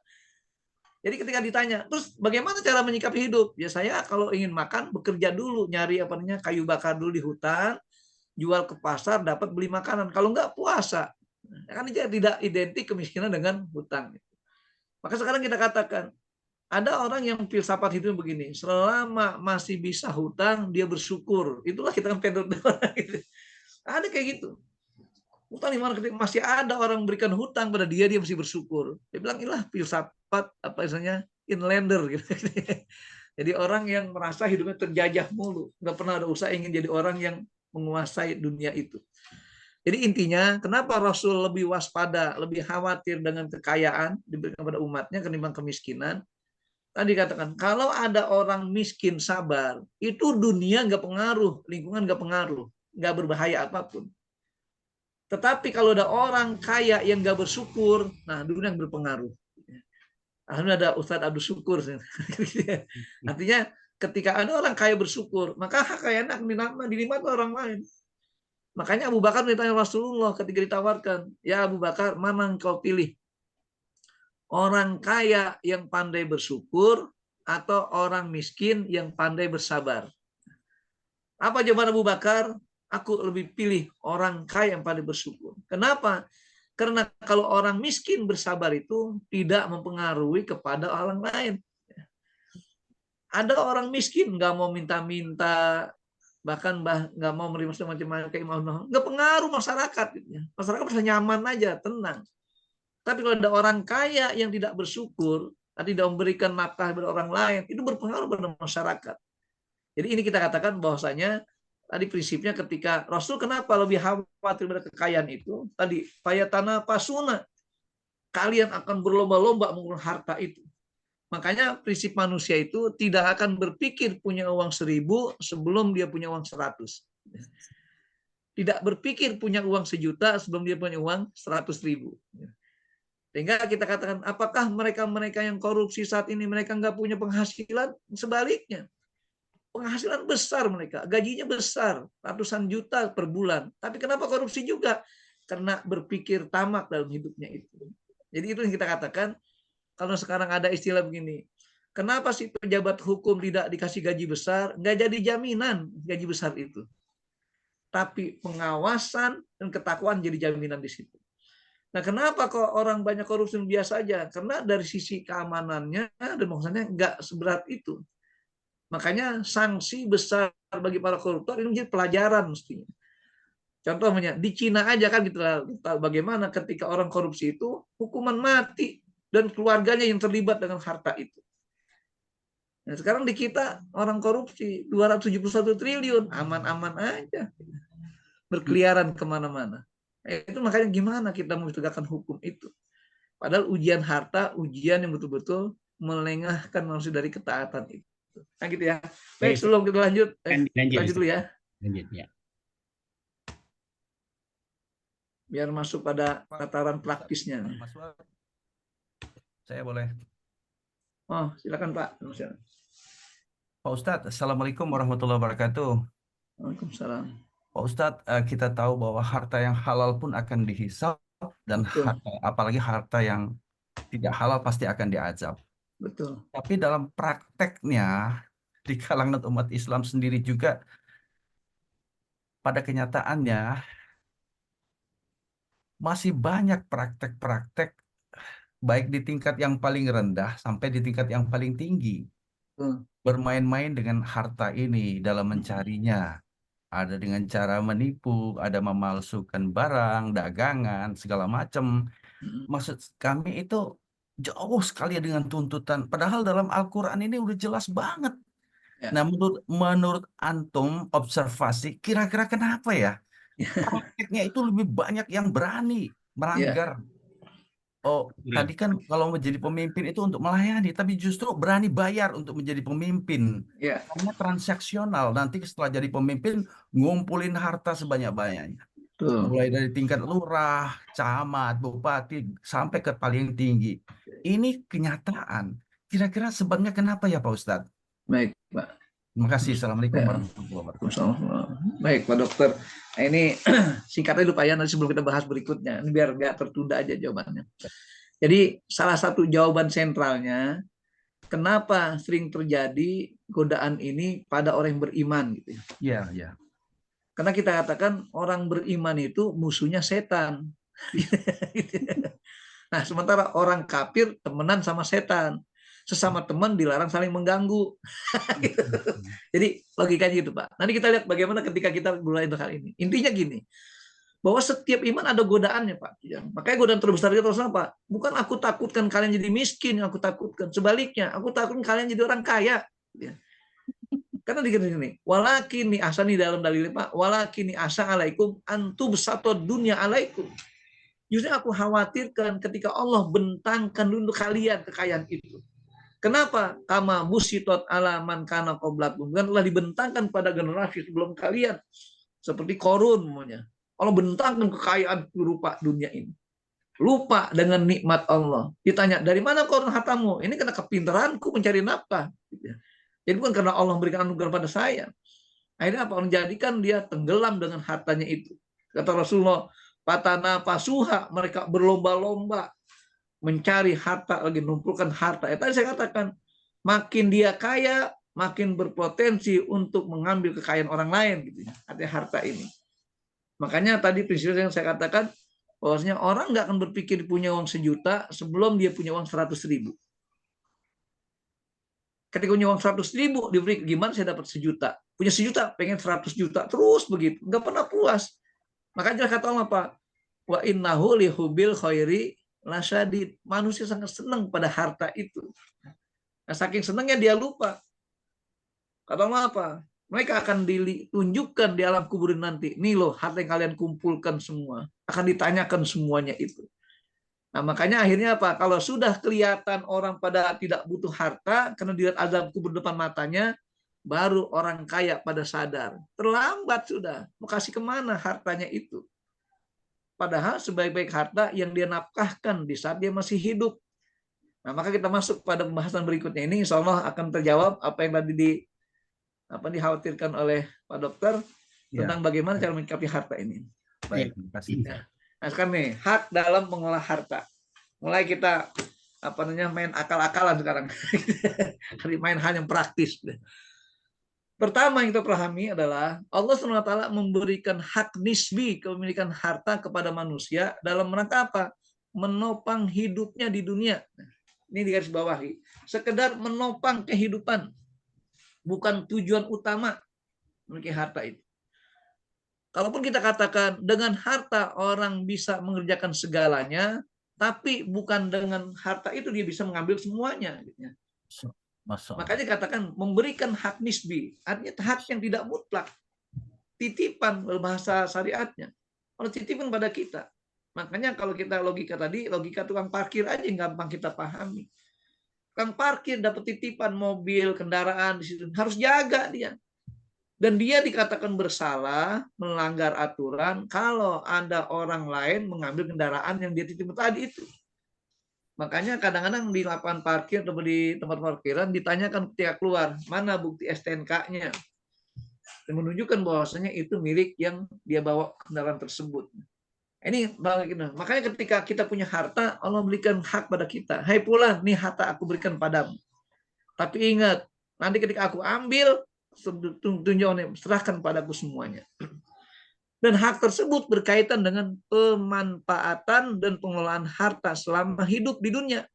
Jadi ketika ditanya, terus bagaimana cara menyikapi hidup? Ya saya kalau ingin makan bekerja dulu, nyari kayu bakar dulu di hutan, jual ke pasar, dapat beli makanan. Kalau enggak puasa, kan tidak identik kemiskinan dengan hutang. Maka sekarang kita katakan, Ada orang yang filsafat hidup begini, selama masih bisa hutang, dia bersyukur. Itulah kita kan pedot. Ada kayak gitu. Hutang di mana ketika masih ada orang memberikan hutang pada dia, dia mesti bersyukur. Dia bilang, inilah filsafat, apa istilahnya, inlander. Gitu. Jadi orang yang merasa hidupnya terjajah mulu. Nggak pernah ada usaha ingin jadi orang yang menguasai dunia itu. Jadi intinya, kenapa Rasul lebih waspada, lebih khawatir dengan kekayaan diberikan kepada umatnya ketimbang kemiskinan? Tadi katakan, kalau ada orang miskin sabar, itu dunia nggak pengaruh, lingkungan nggak pengaruh, nggak berbahaya apapun. Tetapi kalau ada orang kaya yang nggak bersyukur, nah dunia yang berpengaruh. Alhamdulillah ada Ustadz Abdul Syukur. Artinya ketika ada orang kaya bersyukur, maka kekayaan akan dinikmati orang lain. Makanya Abu Bakar ditanya Rasulullah ketika ditawarkan, ya Abu Bakar, mana engkau pilih? Orang kaya yang pandai bersyukur atau orang miskin yang pandai bersabar? Apa jawaban Abu Bakar? Aku lebih pilih orang kaya yang pandai bersyukur. Kenapa? Karena kalau orang miskin bersabar itu tidak mempengaruhi kepada orang lain. Ada orang miskin nggak mau minta-minta, bahkan nggak mau menerima macam-macam kayak mau, nggak pengaruh masyarakat. Masyarakat bisa nyaman aja, tenang. Tapi kalau ada orang kaya yang tidak bersyukur, tidak memberikan nafkah kepada orang lain, itu berpengaruh pada masyarakat. Jadi ini kita katakan bahwasanya tadi prinsipnya ketika Rasul kenapa lebih khawatir pada kekayaan itu? Tadi fayatana pasuna, kalian akan berlomba-lomba mengurus harta itu. Makanya prinsip manusia itu tidak akan berpikir punya uang 1.000 sebelum dia punya uang 100. Tidak berpikir punya uang 1.000.000 sebelum dia punya uang 100.000. Sehingga kita katakan, apakah mereka-mereka yang korupsi saat ini mereka nggak punya penghasilan? Sebaliknya, penghasilan besar mereka, gajinya besar, ratusan juta per bulan. Tapi kenapa korupsi juga? Karena berpikir tamak dalam hidupnya itu. Jadi itu yang kita katakan, kalau sekarang ada istilah begini, kenapa sih pejabat hukum tidak dikasih gaji besar? Nggak jadi jaminan gaji besar itu. Tapi pengawasan dan ketakwaan jadi jaminan di situ. Nah, kenapa kok orang banyak korupsi biasa aja? Karena dari sisi keamanannya dan maksudnya nggak seberat itu. Makanya sanksi besar bagi para koruptor ini menjadi pelajaran mestinya. Contohnya di Cina aja kan kita tahu bagaimana ketika orang korupsi itu hukuman mati dan keluarganya yang terlibat dengan harta itu. Nah, sekarang di kita orang korupsi 271 triliun aman-aman aja, berkeliaran kemana-mana. Itu makanya gimana kita menegakkan hukum itu. Padahal ujian harta, ujian yang betul-betul melengahkan manusia dari ketaatan itu. Nah gitu ya. Baik, sebelum kita lanjut, lanjut dulu ya. Lanjut ya. Biar masuk pada tataran praktisnya. Saya boleh. Oh, silakan Pak. Pak Ustadz, Assalamualaikum warahmatullahi wabarakatuh. Waalaikumsalam. Pak Ustadz, kita tahu bahwa harta yang halal pun akan dihisab dan apalagi harta yang tidak halal pasti akan diazab. Betul. Tapi dalam prakteknya di kalangan umat Islam sendiri juga pada kenyataannya masih banyak praktek-praktek baik di tingkat yang paling rendah sampai di tingkat yang paling tinggi. Bermain-main dengan harta ini dalam mencarinya. Ada dengan cara menipu, ada memalsukan barang, dagangan, segala macam. Maksud kami itu jauh sekali dengan tuntutan. Padahal dalam Al-Quran ini udah jelas banget. Ya. Nah, menurut antum observasi, kira-kira kenapa ya? Praktiknya itu lebih banyak yang berani melanggar. Ya. Oh, tadi kan kalau menjadi pemimpin itu untuk melayani, tapi justru berani bayar untuk menjadi pemimpin. Yeah. Karena transaksional, nanti setelah jadi pemimpin, ngumpulin harta sebanyak-banyaknya. Mulai dari tingkat lurah, camat, bupati, sampai ke paling tinggi. Ini kenyataan. Kira-kira sebabnya kenapa ya Pak Ustadz? Baik, Pak. Terima kasih. Assalamualaikum warahmatullahi wabarakatuh. Baik, Pak Dokter. Nah, ini singkatnya dulu Pak ya, nanti sebelum kita bahas berikutnya. Ini biar nggak tertunda aja jawabannya. Jadi salah satu jawaban sentralnya, kenapa sering terjadi godaan ini pada orang yang beriman gitu ya. Iya, iya. Karena kita katakan orang beriman itu musuhnya setan. Nah, sementara orang kafir temenan sama setan. Sesama teman dilarang saling mengganggu. Gitu. Jadi logikanya gitu, Pak. Nanti kita lihat bagaimana ketika kita mulai hal ini. Intinya gini, bahwa setiap iman ada godaannya, Pak. Makanya godaan terbesar itu apa? Bukan aku takutkan kalian jadi miskin, yang aku takutkan. Sebaliknya, aku takutkan kalian jadi orang kaya. Karena digini, walakini asa nih dalam dalil Pak, walakini asa alaikum antum satu dunia alaikum. Justru aku khawatirkan ketika Allah bentangkan dulu kalian kekayaan itu. Kenapa? Kama busitot alaman kana qablakum. Kan telah dibentangkan pada generasi sebelum kalian. Seperti Korun namanya. Allah bentangkan kekayaan berupa dunia ini. Lupa dengan nikmat Allah. Ditanya, dari mana Korun hartamu? Ini karena kepintaranku mencari nafkah. Jadi bukan karena Allah memberikan anugerah pada saya. Akhirnya apa? Allah jadikan dia tenggelam dengan hartanya itu. Kata Rasulullah, patana pasuha, mereka berlomba-lomba mencari harta, lagi mengumpulkan harta. Tadi saya katakan, makin dia kaya, makin berpotensi untuk mengambil kekayaan orang lain. Gitu. Artinya harta ini. Makanya tadi prinsip yang saya katakan, bahwasanya orang nggak akan berpikir punya uang 1 juta sebelum dia punya uang 100.000. Ketika punya uang 100.000, diberi gimana saya dapat 1 juta? Punya 1 juta, pengen 100 juta, terus begitu, nggak pernah puas. Makanya kata Allah Pak, wa innahu lihubil khairi lasyadid. Manusia sangat senang pada harta itu. Nah, saking senangnya dia lupa. Kata Allah apa? Mereka akan ditunjukkan di alam kubur nanti. Nih loh, harta yang kalian kumpulkan semua. Akan ditanyakan semuanya itu. Nah, makanya akhirnya apa? Kalau sudah kelihatan orang pada tidak butuh harta, karena dilihat azab kubur depan matanya, baru orang kaya pada sadar. Terlambat sudah. Mau kasih kemana hartanya itu? Padahal sebaik-baik harta yang dia nafkahkan di saat dia masih hidup. Nah, maka kita masuk pada pembahasan berikutnya ini. Insya Allah akan terjawab apa yang tadi dikhawatirkan oleh Pak Dokter tentang bagaimana cara menyikapi harta ini. Baik, terima kasih. Nah, sekarang nih, hak dalam mengolah harta. Mulai kita main akal-akalan sekarang. Main hal yang praktis. Pertama yang kita pahami adalah Allah SWT memberikan hak nisbi kepemilikan harta kepada manusia dalam rangka apa? Menopang hidupnya di dunia. Ini digaris bawahi. Sekedar menopang kehidupan. Bukan tujuan utama memiliki harta itu. Kalaupun kita katakan dengan harta orang bisa mengerjakan segalanya, tapi bukan dengan harta itu dia bisa mengambil semuanya. Makanya katakan memberikan hak nisbi, artinya hak yang tidak mutlak. Titipan berbahasa syariatnya. Allah titipkan pada kita. Makanya kalau kita logika tadi, logika tukang parkir aja yang gampang kita pahami. Tukang parkir dapat titipan mobil, kendaraan di situ, harus jaga dia. Dan dia dikatakan bersalah, melanggar aturan, kalau ada orang lain mengambil kendaraan yang dia titip tadi itu. Makanya kadang-kadang di lapangan parkir atau di tempat parkiran ditanyakan ketika keluar, mana bukti STNK-nya. Dan menunjukkan bahwasanya itu milik yang dia bawa kendaraan tersebut. Ini makanya ketika kita punya harta, Allah berikan hak pada kita. Hai pula, nih harta aku berikan padamu. Tapi ingat, nanti ketika aku ambil, tunjukkan, serahkan padaku semuanya. Dan hak tersebut berkaitan dengan pemanfaatan dan pengelolaan harta selama hidup di dunia.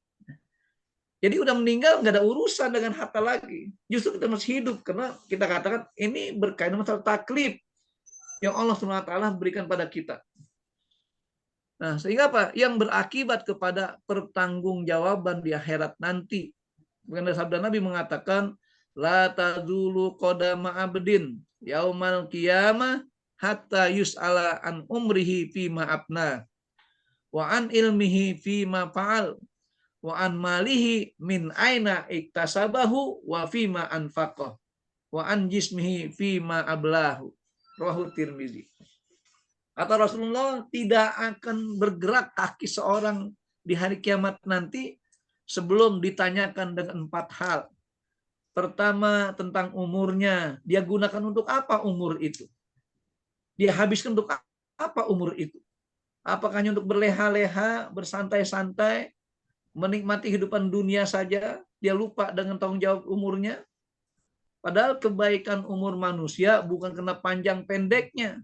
Jadi udah meninggal nggak ada urusan dengan harta lagi. Justru kita masih hidup karena kita katakan ini berkaitan masalah taklif yang Allah SWT berikan pada kita. Nah, sehingga apa? Yang berakibat kepada pertanggungjawaban di akhirat nanti. Karena sabda Nabi mengatakan la tazulu qadama abdin yaumal qiyamah hatta yus'ala an umrihi fima afna wa an ilmihi fima fa'al wa an malihi min aina iktasabahu wa fima anfaqah wa an jismihi fima ablahu. Rawahu Tirmizi. Kata Rasulullah, tidak akan bergerak kaki seorang di hari kiamat nanti sebelum ditanyakan dengan 4 hal. Pertama, tentang umurnya. Dia gunakan untuk apa umur itu? Dia habiskan untuk apa umur itu? Apakah hanya untuk berleha-leha, bersantai-santai, menikmati kehidupan dunia saja? Dia lupa dengan tanggung jawab umurnya? Padahal kebaikan umur manusia bukan karena panjang pendeknya,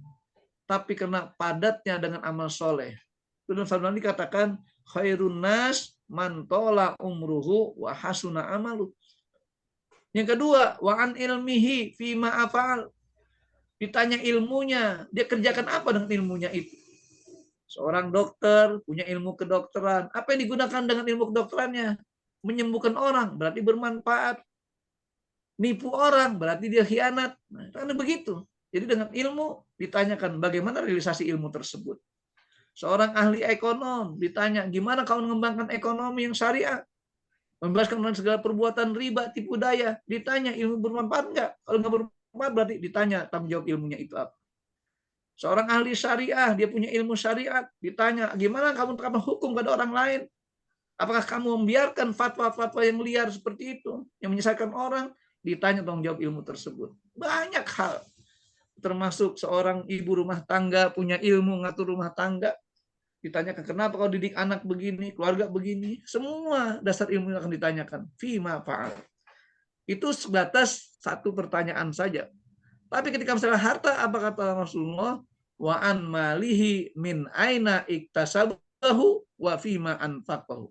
tapi karena padatnya dengan amal soleh. Dalam sabda dikatakan, khairun nas man tola umruhu wa hasuna amalu. Yang kedua, wa an ilmihi fima afal. Ditanya ilmunya, dia kerjakan apa dengan ilmunya itu? Seorang dokter punya ilmu kedokteran. Apa yang digunakan dengan ilmu kedokterannya? Menyembuhkan orang, berarti bermanfaat. Nipu orang, berarti dia khianat. Nah, karena begitu. Jadi dengan ilmu ditanyakan bagaimana realisasi ilmu tersebut. Seorang ahli ekonom ditanya gimana kau mengembangkan ekonomi yang syariah, membebaskan dari segala perbuatan riba, tipu daya. Ditanya ilmu bermanfaat enggak? Kalau nggak bermanfaat berarti ditanya tanggung jawab ilmunya itu apa. Seorang ahli syariah, dia punya ilmu syariat, ditanya gimana kamu terapkan hukum pada orang lain? Apakah kamu membiarkan fatwa-fatwa yang liar seperti itu, yang menyesatkan orang? Ditanya tanggung jawab ilmu tersebut. Banyak hal. Termasuk seorang ibu rumah tangga punya ilmu ngatur rumah tangga, ditanyakan kenapa kau didik anak begini, keluarga begini, semua dasar ilmu akan ditanyakan. Fima fa'al. Itu sebatas satu pertanyaan saja. Tapi ketika misalnya harta, apa kata Rasulullah? Wa an malihi min aina iktasabahu wa fima anfaqahu.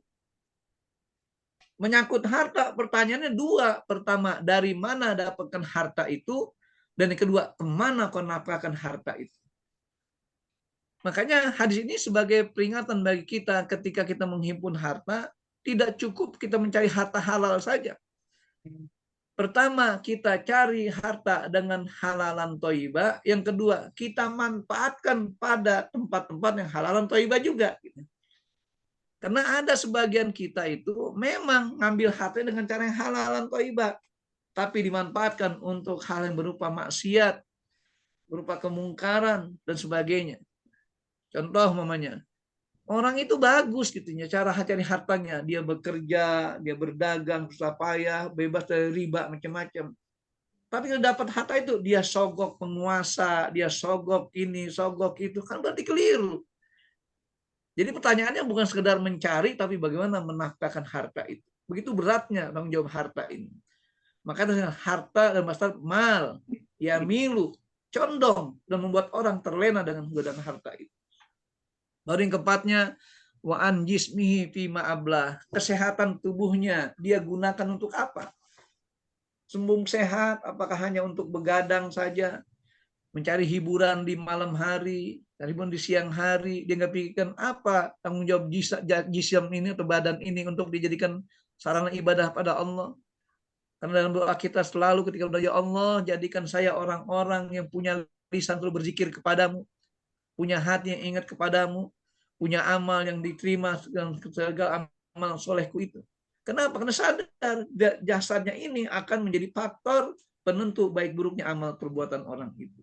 Menyangkut harta, pertanyaannya dua. Pertama, dari mana dapatkan harta itu? Dan yang kedua, kemana kau nafkahkan harta itu? Makanya hadis ini sebagai peringatan bagi kita ketika kita menghimpun harta, tidak cukup kita mencari harta halal saja. Pertama, kita cari harta dengan halalan thayyibah. Yang kedua, kita manfaatkan pada tempat-tempat yang halalan thayyibah juga. Karena ada sebagian kita itu memang ngambil harta dengan cara yang halalan thayyibah, tapi dimanfaatkan untuk hal yang berupa maksiat, berupa kemungkaran, dan sebagainya. Contoh mamanya, orang itu bagus gitunya cara cari hartanya, dia bekerja, dia berdagang susah payah, bebas dari riba macam-macam. Tapi kalau dapat harta itu dia sogok penguasa, dia sogok ini, sogok itu, kan berarti keliru. Jadi pertanyaannya bukan sekedar mencari, tapi bagaimana menafkahkan harta itu. Begitu beratnya tanggung jawab harta ini. Maka harta dan masalah mal, ya milu, condong dan membuat orang terlena dengan godaan harta itu. Baru yang keempatnya, wa an jismihi fima ablah. Kesehatan tubuhnya dia gunakan untuk apa? Sembung sehat, apakah hanya untuk begadang saja, mencari hiburan di malam hari, hiburan di siang hari, dia nggak pikirkan apa tanggung jawab jisim ini atau badan ini untuk dijadikan sarana ibadah pada Allah. Karena dalam doa kita selalu ketika berdoa, ya Allah, jadikan saya orang-orang yang punya lisan terus berzikir kepadamu, punya hati yang ingat kepadamu, punya amal yang diterima dengan segala amal solehku itu. Kenapa? Karena sadar jasadnya ini akan menjadi faktor penentu baik buruknya amal perbuatan orang itu.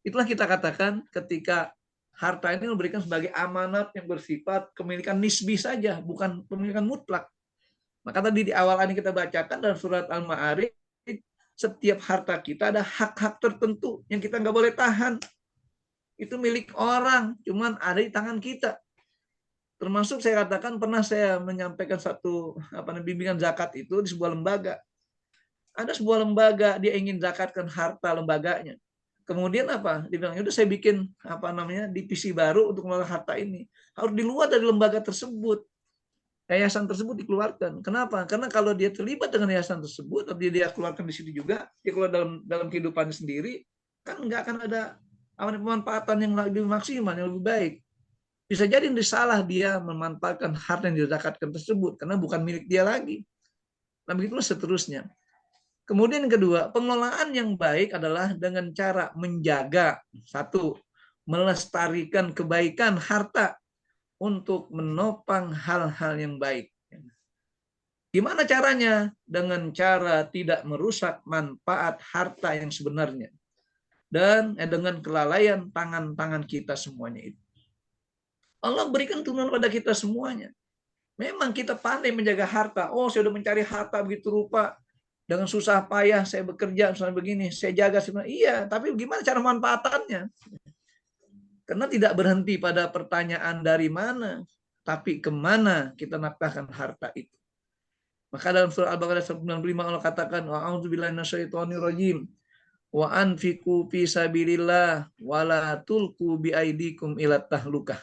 Itulah kita katakan ketika harta ini diberikan sebagai amanat yang bersifat kepemilikan nisbi saja, bukan kepemilikan mutlak. Maka tadi di awal ini kita bacakan dalam surat Al-Ma'arij, setiap harta kita ada hak-hak tertentu yang kita nggak boleh tahan. Itu milik orang, cuman ada di tangan kita. Termasuk saya katakan pernah saya menyampaikan satu bimbingan zakat itu di sebuah lembaga. Ada sebuah lembaga dia ingin zakatkan harta lembaganya. Kemudian apa? Dia bilang, "Udah saya bikin divisi baru untuk mengelola harta ini. Harus di luar dari lembaga tersebut. Yayasan tersebut dikeluarkan. Kenapa? Karena kalau dia terlibat dengan yayasan tersebut, atau dia keluarkan di situ juga, dia keluar dalam kehidupannya sendiri, kan nggak akan ada pemanfaatan yang lebih maksimal, yang lebih baik. Bisa jadi salah dia memanfaatkan harta yang dizakatkan tersebut karena bukan milik dia lagi. Nah, begitulah seterusnya. Kemudian yang kedua, pengelolaan yang baik adalah dengan cara menjaga, satu, melestarikan kebaikan harta untuk menopang hal-hal yang baik. Gimana caranya? Dengan cara tidak merusak manfaat harta yang sebenarnya. Dan dengan kelalaian tangan-tangan kita semuanya itu. Allah berikan turunan pada kita semuanya. Memang kita pandai menjaga harta. Oh, saya sudah mencari harta begitu rupa. Dengan susah payah saya bekerja misalnya begini. Saya jaga sebenarnya. Iya, tapi gimana cara manfaatannya? Karena tidak berhenti pada pertanyaan dari mana, tapi kemana kita nafkahkan harta itu. Maka dalam surah Al-Baqarah 95 Allah katakan, wa'udzubillahi minasyaitonirrajim. Wa anfiqu fi sabilillah wa la tulqu bi aidikum ila tahlukah.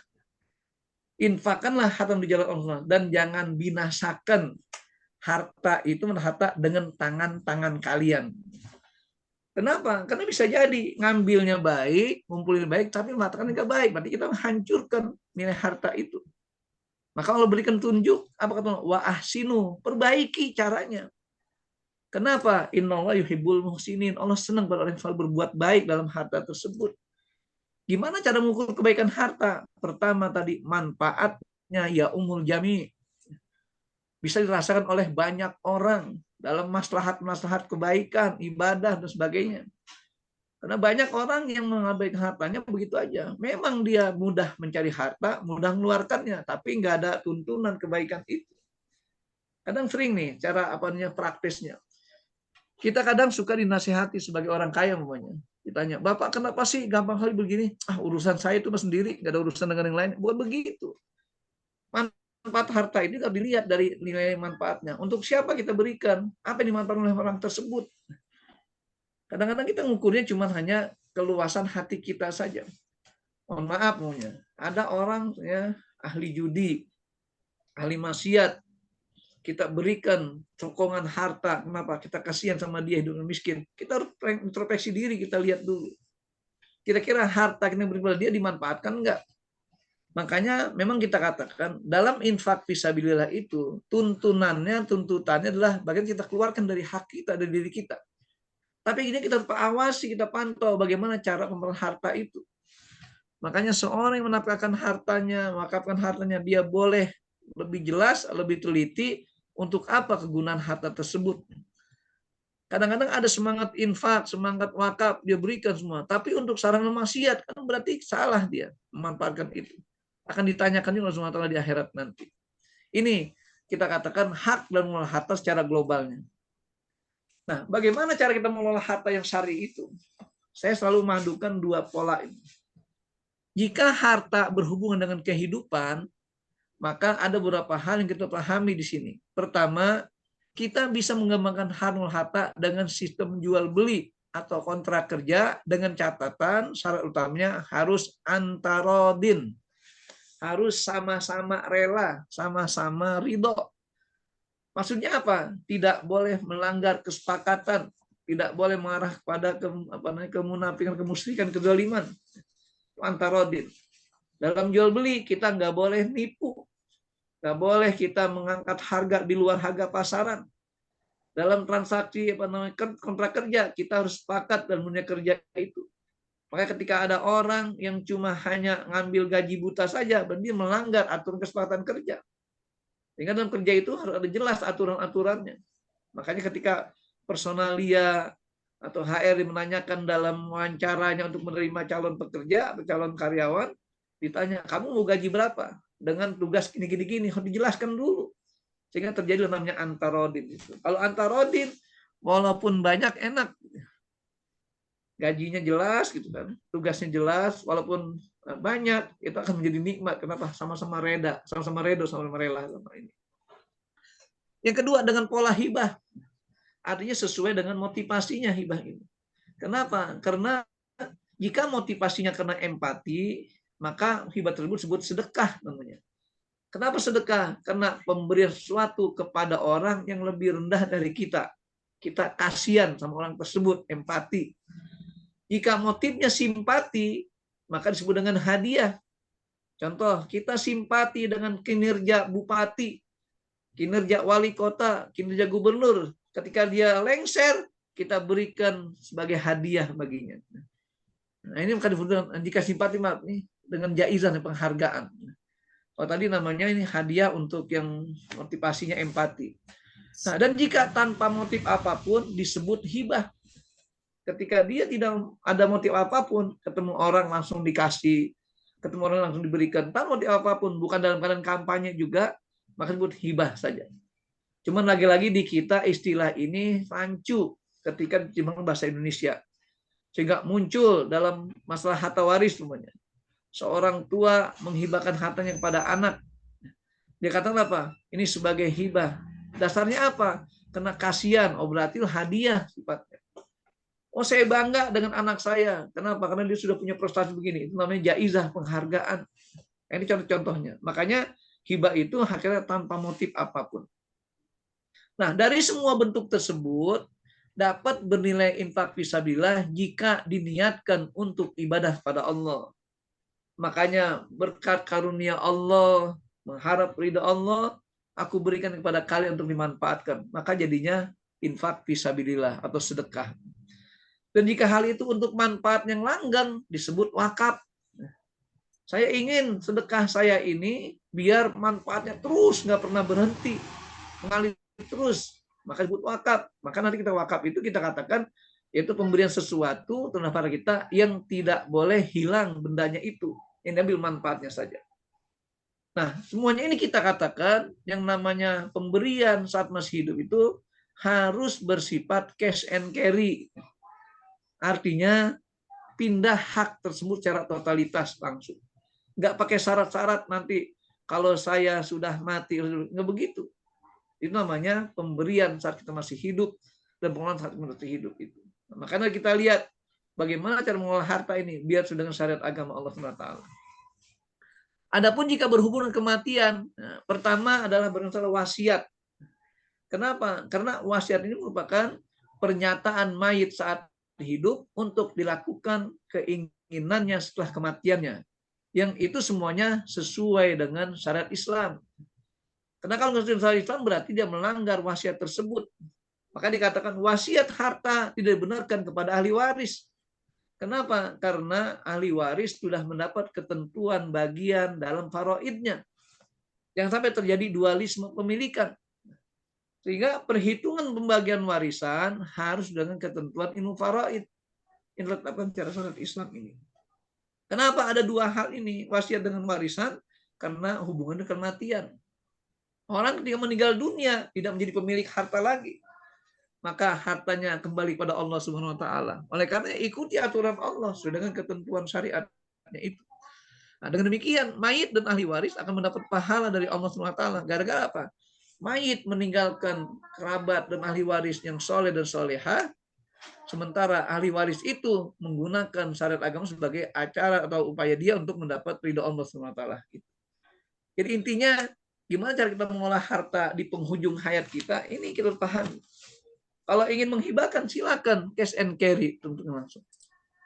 Infakkanlah harta di jalan Allah dan jangan binasakan harta itu, harta dengan tangan-tangan kalian. Kenapa? Karena bisa jadi ngambilnya baik, ngumpulin baik, tapi mengatakan nggak baik. Berarti kita menghancurkan nilai harta itu. Maka Allah berikan tunjuk, apa kata Allah? Wa ahsinu, perbaiki caranya. Kenapa? Innallaha yuhibbul muhsinin. Allah senang pada orang yang selalu berbuat baik dalam harta tersebut. Gimana cara mengukur kebaikan harta? Pertama tadi, manfaatnya ya umul jami. Bisa dirasakan oleh banyak orang dalam maslahat-maslahat kebaikan, ibadah, dan sebagainya. Karena banyak orang yang mengabaikan hartanya begitu aja. Memang dia mudah mencari harta, mudah mengeluarkannya, tapi nggak ada tuntunan kebaikan itu. Kadang sering nih cara praktisnya. Kita kadang suka dinasihati sebagai orang kaya umpamanya. Ditanya, Bapak kenapa sih gampang kali begini? Urusan saya itu sendiri, nggak ada urusan dengan yang lain. Bukan begitu. Manfaat harta ini harus dilihat dari nilai manfaatnya. Untuk siapa kita berikan? Apa yang dimanfaatkan oleh orang tersebut? Kadang-kadang kita ngukurnya cuma hanya keluasan hati kita saja. Mohon maaf, ada orang ya ahli judi, ahli maksiat, kita berikan sokongan harta. Kenapa? Kita kasihan sama dia hidup miskin. Kita harus introspeksi diri, kita lihat dulu. Kira-kira harta kita beri pada dia dimanfaatkan enggak? Makanya memang kita katakan dalam infak fisabilillah itu tuntutannya adalah bagian kita keluarkan dari hak kita, dari diri kita. Tapi ini kita awasi, kita pantau bagaimana cara pemberian harta itu. Makanya seorang yang menafkahkan hartanya, mewakafkan hartanya, dia boleh lebih jelas, lebih teliti untuk apa kegunaan harta tersebut. Kadang-kadang ada semangat infak, semangat wakaf, dia berikan semua. Tapi untuk sarana maksiat, kan berarti salah dia memanfaatkan itu. Akan ditanyakan juga Allah SWT di akhirat nanti. Ini kita katakan hak dan mengelola harta secara globalnya. Nah, bagaimana cara kita mengelola harta yang syar'i itu? Saya selalu memadukan dua pola ini. Jika harta berhubungan dengan kehidupan, maka ada beberapa hal yang kita pahami di sini. Pertama, kita bisa mengembangkan harta dengan sistem jual beli atau kontrak kerja dengan catatan syarat utamanya harus antarodin. Harus sama-sama rela, sama-sama ridho. Maksudnya apa? Tidak boleh melanggar kesepakatan, tidak boleh mengarah kepada kemunafikan, kemusyrikan, kezaliman. Antarodin. Dalam jual beli kita nggak boleh nipu, nggak boleh kita mengangkat harga di luar harga pasaran. Dalam transaksi kontrak kerja kita harus sepakat dan punya kerja itu. Makanya ketika ada orang yang cuma hanya ngambil gaji buta saja, berarti melanggar aturan kesepakatan kerja. Sehingga dalam kerja itu harus ada jelas aturan-aturannya. Makanya ketika personalia atau HR menanyakan dalam wawancaranya untuk menerima calon pekerja atau calon karyawan, ditanya, kamu mau gaji berapa? Dengan tugas gini-gini, harus dijelaskan dulu. Sehingga terjadi namanya antarodin. Kalau antarodin, walaupun banyak enak. Gajinya jelas, gitu kan, tugasnya jelas, walaupun banyak, itu akan menjadi nikmat. Kenapa? Sama-sama reda, sama-sama redo, sama-sama rela sama ini. Yang kedua, dengan pola hibah. Artinya sesuai dengan motivasinya hibah ini. Kenapa? Karena jika motivasinya karena empati, maka hibah tersebut disebut sedekah namanya. Kenapa sedekah? Karena pemberian sesuatu kepada orang yang lebih rendah dari kita. Kita kasihan sama orang tersebut, empati. Jika motifnya simpati, maka disebut dengan hadiah. Contoh, kita simpati dengan kinerja bupati, kinerja wali kota, kinerja gubernur. Ketika dia lengser, kita berikan sebagai hadiah baginya. Nah, ini bukan disebut jika simpati dengan jaizah dan penghargaan. Kalau tadi namanya ini hadiah untuk yang motivasinya empati. Nah, dan jika tanpa motif apapun disebut hibah. Ketika dia tidak ada motif apapun, ketemu orang langsung dikasih, ketemu orang langsung diberikan, tanpa motif apapun, bukan dalam keadaan kampanye juga, maka disebut hibah saja. Cuman lagi-lagi di kita istilah ini rancu ketika diterjemahkan bahasa Indonesia. Sehingga muncul dalam masalah harta waris semuanya. Seorang tua menghibahkan hartanya kepada anak. Dia katakan apa? Ini sebagai hibah. Dasarnya apa? Karena kasihan, berarti hadiah sifatnya. Saya bangga dengan anak saya. Kenapa? Karena dia sudah punya prestasi begini. Itu namanya jaizah, penghargaan. Ini contoh-contohnya. Makanya hibah itu akhirnya tanpa motif apapun. Nah, dari semua bentuk tersebut dapat bernilai infak fisabilillah jika diniatkan untuk ibadah pada Allah. Makanya berkat karunia Allah, mengharap ridha Allah, aku berikan kepada kalian untuk dimanfaatkan. Maka jadinya infak fisabilillah atau sedekah. Dan jika hal itu untuk manfaat yang langgang disebut wakaf. Saya ingin sedekah saya ini biar manfaatnya terus, nggak pernah berhenti, mengalir terus, maka disebut wakaf. Maka nanti kita wakaf itu kita katakan yaitu pemberian sesuatu kepada kita yang tidak boleh hilang bendanya itu, yang diambil manfaatnya saja. Nah, semuanya ini kita katakan yang namanya pemberian saat masih hidup itu harus bersifat cash and carry. Artinya pindah hak tersebut secara totalitas langsung. Nggak pakai syarat-syarat nanti kalau saya sudah mati, nggak begitu. Itu namanya pemberian saat kita masih hidup dan pengelolaan saat kita masih hidup itu. Nah, makanya kita lihat bagaimana cara mengolah harta ini biar sudah dengan syariat agama Allah SWT. Adapun jika berhubungan kematian, nah, pertama adalah bernasal wasiat. Kenapa? Karena wasiat ini merupakan pernyataan mayit saat hidup untuk dilakukan keinginannya setelah kematiannya. Yang itu semuanya sesuai dengan syariat Islam. Karena kalau nggak sesuai syariat Islam berarti dia melanggar wasiat tersebut. Maka dikatakan wasiat harta tidak dibenarkan kepada ahli waris. Kenapa? Karena ahli waris sudah mendapat ketentuan bagian dalam faraidnya. Yang sampai terjadi dualisme pemilikan. Sehingga perhitungan pembagian warisan harus dengan ketentuan ilmu faraid yang ditetapkan secara syariat Islam ini. Kenapa ada dua hal ini, wasiat dengan warisan? Karena hubungannya kematian. Orang ketika meninggal dunia tidak menjadi pemilik harta lagi, maka hartanya kembali pada Allah Subhanahu Wa Taala. Oleh karena ikuti aturan Allah sesuai dengan ketentuan syariatnya itu. Nah, dengan demikian mayit dan ahli waris akan mendapat pahala dari Allah Subhanahu Wa Taala. Gara-gara apa? Mayit meninggalkan kerabat dan ahli waris yang soleh dan solehah, sementara ahli waris itu menggunakan syariat agama sebagai acara atau upaya dia untuk mendapat ridho Allah SWT. Jadi intinya, gimana cara kita mengolah harta di penghujung hayat kita, ini kita pahami. Kalau ingin menghibahkan, silakan cash and carry, tentunya langsung.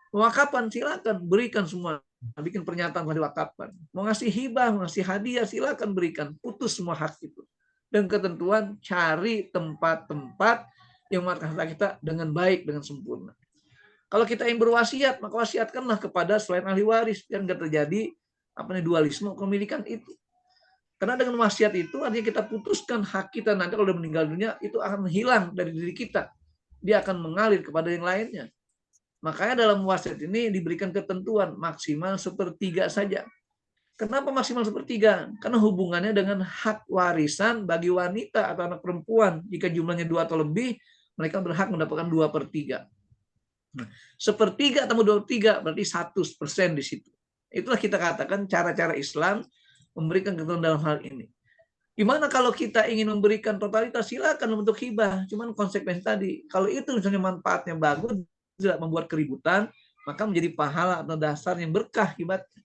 Wakapan, silakan berikan semua. Bikin pernyataan pada wakapan. Mau ngasih hibah, mau ngasih hadiah, silakan berikan. Putus semua hak itu. Dan ketentuan, cari tempat-tempat yang mengatakan harta kita dengan baik, dengan sempurna. Kalau kita ingin berwasiat, maka wasiatkanlah kepada selain ahli waris, biar nggak terjadi dualisme kepemilikan itu. Karena dengan wasiat itu artinya kita putuskan hak kita nanti kalau udah meninggal dunia itu akan hilang dari diri kita. Dia akan mengalir kepada yang lainnya. Makanya dalam wasiat ini diberikan ketentuan maksimal 1/3 saja. Kenapa maksimal 1/3? Karena hubungannya dengan hak warisan bagi wanita atau anak perempuan. Jika jumlahnya 2 atau lebih, mereka berhak mendapatkan 2/3. 1/3 atau 2/3 berarti 100% di situ. Itulah kita katakan cara-cara Islam memberikan ketentuan dalam hal ini. Gimana kalau kita ingin memberikan totalitas, silakan untuk hibah. Cuman konsekuensi tadi, kalau itu misalnya manfaatnya bagus, tidak membuat keributan, maka menjadi pahala atau dasar yang berkah hibatnya.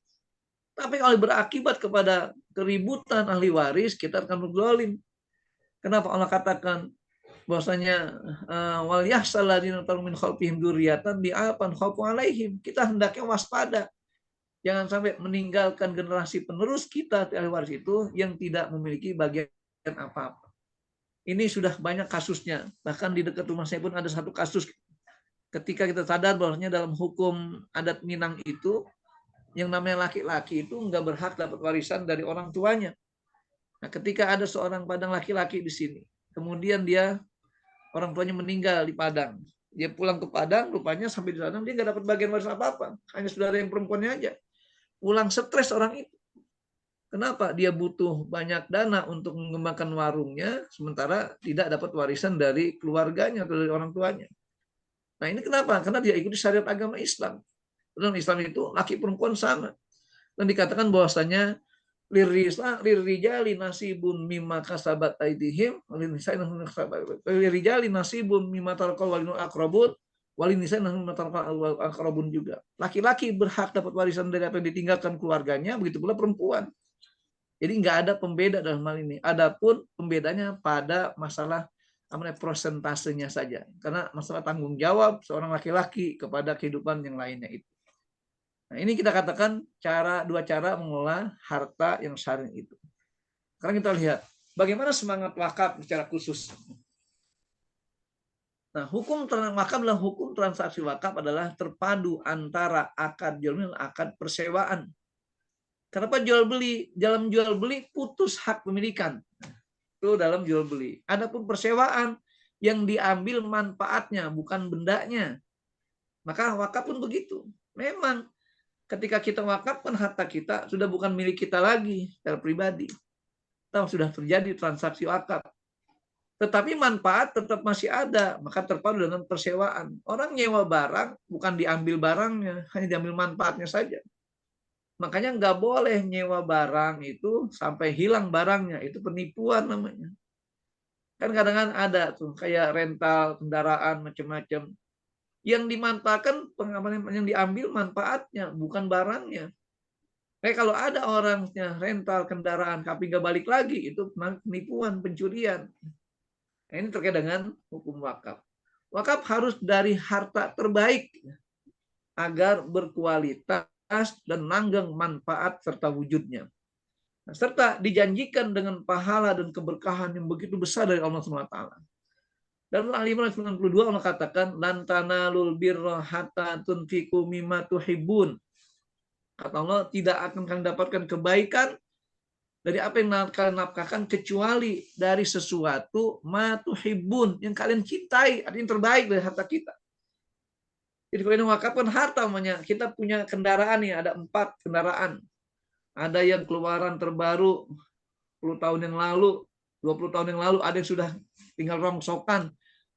Tapi kalau berakibat kepada keributan ahli waris, kita akan berzalim. Kenapa Allah katakan bahwasanya wal yahsal ladzina taru min khalfihim dzurriyyatan di'afan khaufu alaihim. Kita hendaknya waspada. Jangan sampai meninggalkan generasi penerus kita ahli waris itu yang tidak memiliki bagian apa-apa. Ini sudah banyak kasusnya. Bahkan di dekat rumah saya pun ada satu kasus. Ketika kita sadar bahwasanya dalam hukum adat Minang itu yang namanya laki-laki itu nggak berhak dapat warisan dari orang tuanya. Nah, ketika ada seorang Padang laki-laki di sini, kemudian dia orang tuanya meninggal di Padang, dia pulang ke Padang, rupanya sampai di sana dia nggak dapat bagian waris apa-apa, hanya saudara yang perempuannya aja. Pulang stres orang itu. Kenapa? Dia butuh banyak dana untuk mengembangkan warungnya, sementara tidak dapat warisan dari keluarganya atau dari orang tuanya. Nah ini kenapa? Karena dia ikuti syariat agama Islam. Dalam Islam itu laki perempuan sama. Dan dikatakan bahwasanya lirijali nasibun mimma kasabat aydihim lirijali nasibun mimma tarakal walinu aqrabun Wali nisa al-aqrabun juga. Laki-laki berhak dapat warisan dari apa yang ditinggalkan keluarganya, begitu pula perempuan. Jadi nggak ada pembeda dalam hal ini. Adapun pembedanya pada masalah prosentasenya saja. Karena masalah tanggung jawab seorang laki-laki kepada kehidupan yang lainnya itu. Nah, ini kita katakan dua cara mengelola harta yang syar'i itu. Sekarang kita lihat bagaimana semangat wakaf secara khusus. Nah, hukum wakaf adalah hukum transaksi wakaf adalah terpadu antara akad jual beli dan akad persewaan. Kenapa jual beli? Dalam jual beli putus hak pemilikan. Itu dalam jual beli. Adapun persewaan yang diambil manfaatnya bukan bendanya. Maka wakaf pun begitu. Memang ketika kita wakafkan harta kita sudah bukan milik kita lagi secara pribadi. Tahu sudah terjadi transaksi wakaf. Tetapi manfaat tetap masih ada, maka terpadu dengan persewaan. Orang nyewa barang bukan diambil barangnya, hanya diambil manfaatnya saja. Makanya nggak boleh nyewa barang itu sampai hilang barangnya, itu penipuan namanya. Kan kadang-kadang ada tuh kayak rental kendaraan macam-macam. Yang dimanfaatkan yang diambil manfaatnya, bukan barangnya. Kayak kalau ada orangnya rental kendaraan tapi nggak balik lagi, itu penipuan, pencurian. Nah, ini terkait dengan hukum wakaf. Wakaf harus dari harta terbaik agar berkualitas dan langgeng manfaat serta wujudnya. Nah, serta dijanjikan dengan pahala dan keberkahan yang begitu besar dari Allah SWT. Dan Al-Imran 92 Allah katakan, lan tanalul birra hatta tunfiqu mimma tuhibbun. Kata Allah, tidak akan kalian dapatkan kebaikan dari apa yang kalian nafkahkan kecuali dari sesuatu matuhibbun yang kalian cintai, artinya terbaik dari harta kita. Jadi kalau ini wakafkan harta namanya, kita punya kendaraan nih, ada 4 kendaraan. Ada yang keluaran terbaru 10 tahun yang lalu, 20 tahun yang lalu, ada yang sudah tinggal rongsokan.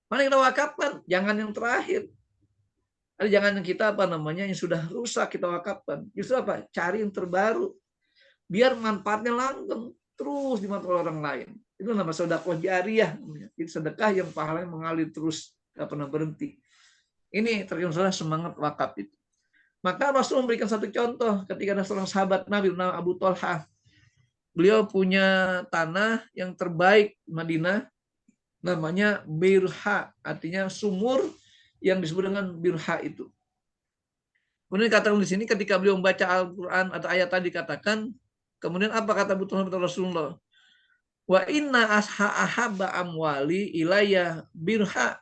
Mana kita wakafkan? Jangan yang terakhir. Ada jangan yang kita yang sudah rusak kita wakafkan. Justru apa? Cari yang terbaru. Biar manfaatnya langgeng terus dimanfaatkan orang lain. Itu nama sedekah jariyah. Itu sedekah yang pahalanya mengalir terus, tidak pernah berhenti. Ini terkait semangat wakaf itu. Maka Rasul memberikan satu contoh ketika ada seorang sahabat Nabi bernama Abu Thalhah. Beliau punya tanah yang terbaik Madinah, namanya Birha, artinya sumur yang disebut dengan Birha itu. Kemudian dikatakan di sini ketika beliau membaca Al-Quran atau ayat tadi dikatakan, kemudian apa kata Abu Thalhah Rasulullah? Wa inna ahabba amwali ilayya birha.